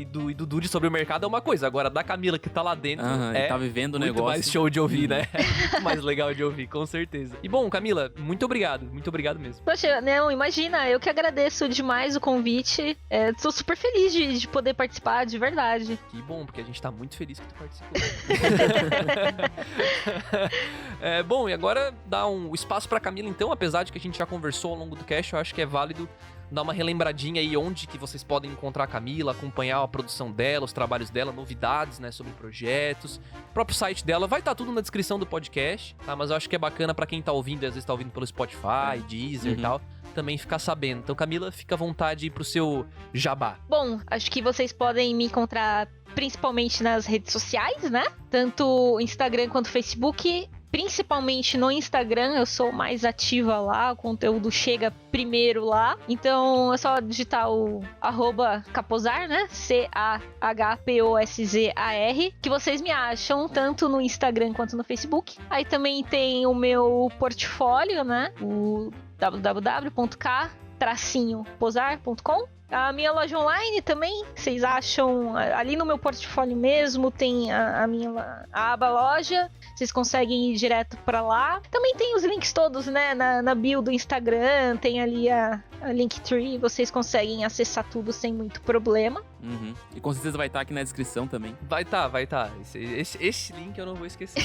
S2: do Dude sobre o mercado é uma coisa. Agora, da Camila que tá lá dentro
S3: Aham,
S2: é
S3: e tá vivendo o
S2: muito
S3: negócio.
S2: mais show de ouvir, né? Muito mais legal de ouvir, com certeza. E bom, Camila, muito obrigado mesmo.
S4: Poxa, não, imagina, eu que agradeço demais o convite. Tô super feliz de poder participar, de verdade.
S2: Que bom, porque a gente tá muito feliz que tu participou. Bom, e agora dá um espaço pra Camila, então, apesar de que a gente já conversou ao longo do cast, eu acho que é válido dar uma relembradinha aí onde que vocês podem encontrar a Camila, acompanhar a produção dela, os trabalhos dela, novidades, né, sobre projetos, o próprio site dela, vai estar tudo na descrição do podcast, tá? Mas eu acho que é bacana pra quem tá ouvindo, às vezes tá ouvindo pelo Spotify, Deezer e
S3: Uhum.
S2: tal, também ficar sabendo. Então, Camila, fica à vontade aí pro seu jabá.
S4: Bom, acho que vocês podem me encontrar principalmente nas redes sociais, né? Tanto Instagram quanto Facebook. Principalmente no Instagram, eu sou mais ativa lá, o conteúdo chega primeiro lá. Então é só digitar o @Capozzar, né? CAHPOSZAR, que vocês me acham tanto no Instagram quanto no Facebook. Aí também tem o meu portfólio, né? O www.k-posar.com. A minha loja online também, vocês acham ali no meu portfólio mesmo, tem a aba loja, vocês conseguem ir direto pra lá. Também tem os links todos, né, na bio do Instagram, tem ali a Linktree, vocês conseguem acessar tudo sem muito problema.
S3: Uhum. E com certeza vai estar aqui na descrição também.
S2: Vai tá. Esse link eu não vou esquecer.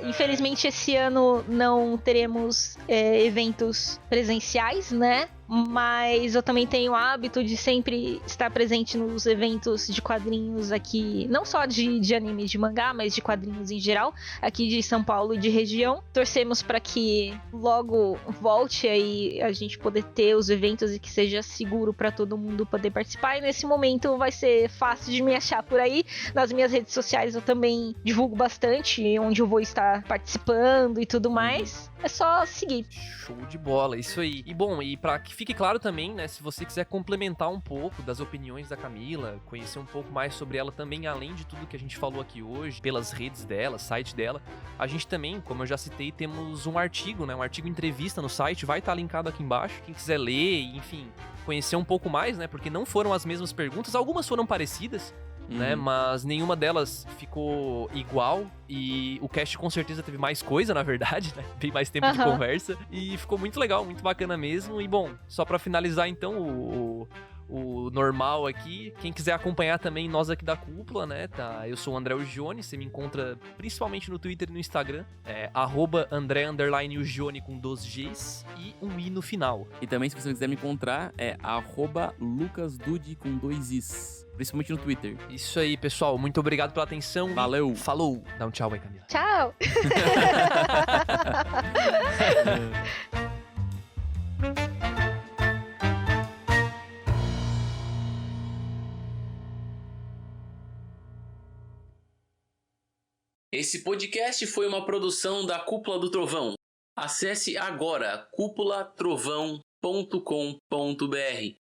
S4: Infelizmente esse ano não teremos eventos presenciais, né? Mas eu também tenho o hábito de sempre estar presente nos eventos de quadrinhos aqui, não só de anime e de mangá, mas de quadrinhos em geral, aqui de São Paulo e de região. Torcemos para que logo volte aí a gente poder ter os eventos e que seja seguro para todo mundo poder participar. E nesse momento vai ser fácil de me achar por aí. Nas minhas redes sociais eu também divulgo bastante onde eu vou estar participando e tudo mais. É só seguir.
S2: Show de bola, isso aí. E bom, e pra que fique claro também, né, se você quiser complementar um pouco das opiniões da Camila, conhecer um pouco mais sobre ela também, além de tudo que a gente falou aqui hoje, pelas redes dela, site dela, a gente também, como eu já citei, temos um artigo, né, um artigo entrevista no site, vai estar linkado aqui embaixo. Quem quiser ler, enfim, conhecer um pouco mais, né, porque não foram as mesmas perguntas, algumas foram parecidas, né, mas nenhuma delas ficou igual e o cast com certeza teve mais coisa, na verdade, né, bem mais tempo de conversa e ficou muito legal, muito bacana mesmo. E bom, só pra finalizar então o normal aqui, quem quiser acompanhar também nós aqui da Cúpula, né, tá, eu sou o André Ugione, você me encontra principalmente no Twitter e no Instagram, @André_Ugione com 2 Gs e um I no final.
S3: E também, se você quiser me encontrar, é @LucasDude com 2 Is. Principalmente no Twitter.
S2: Isso aí, pessoal, muito obrigado pela atenção.
S3: Valeu.
S2: Falou. Dá um tchau aí, Camila.
S4: Tchau!
S3: Esse podcast foi uma produção da Cúpula do Trovão. Acesse agora cúpulatrovão.com.br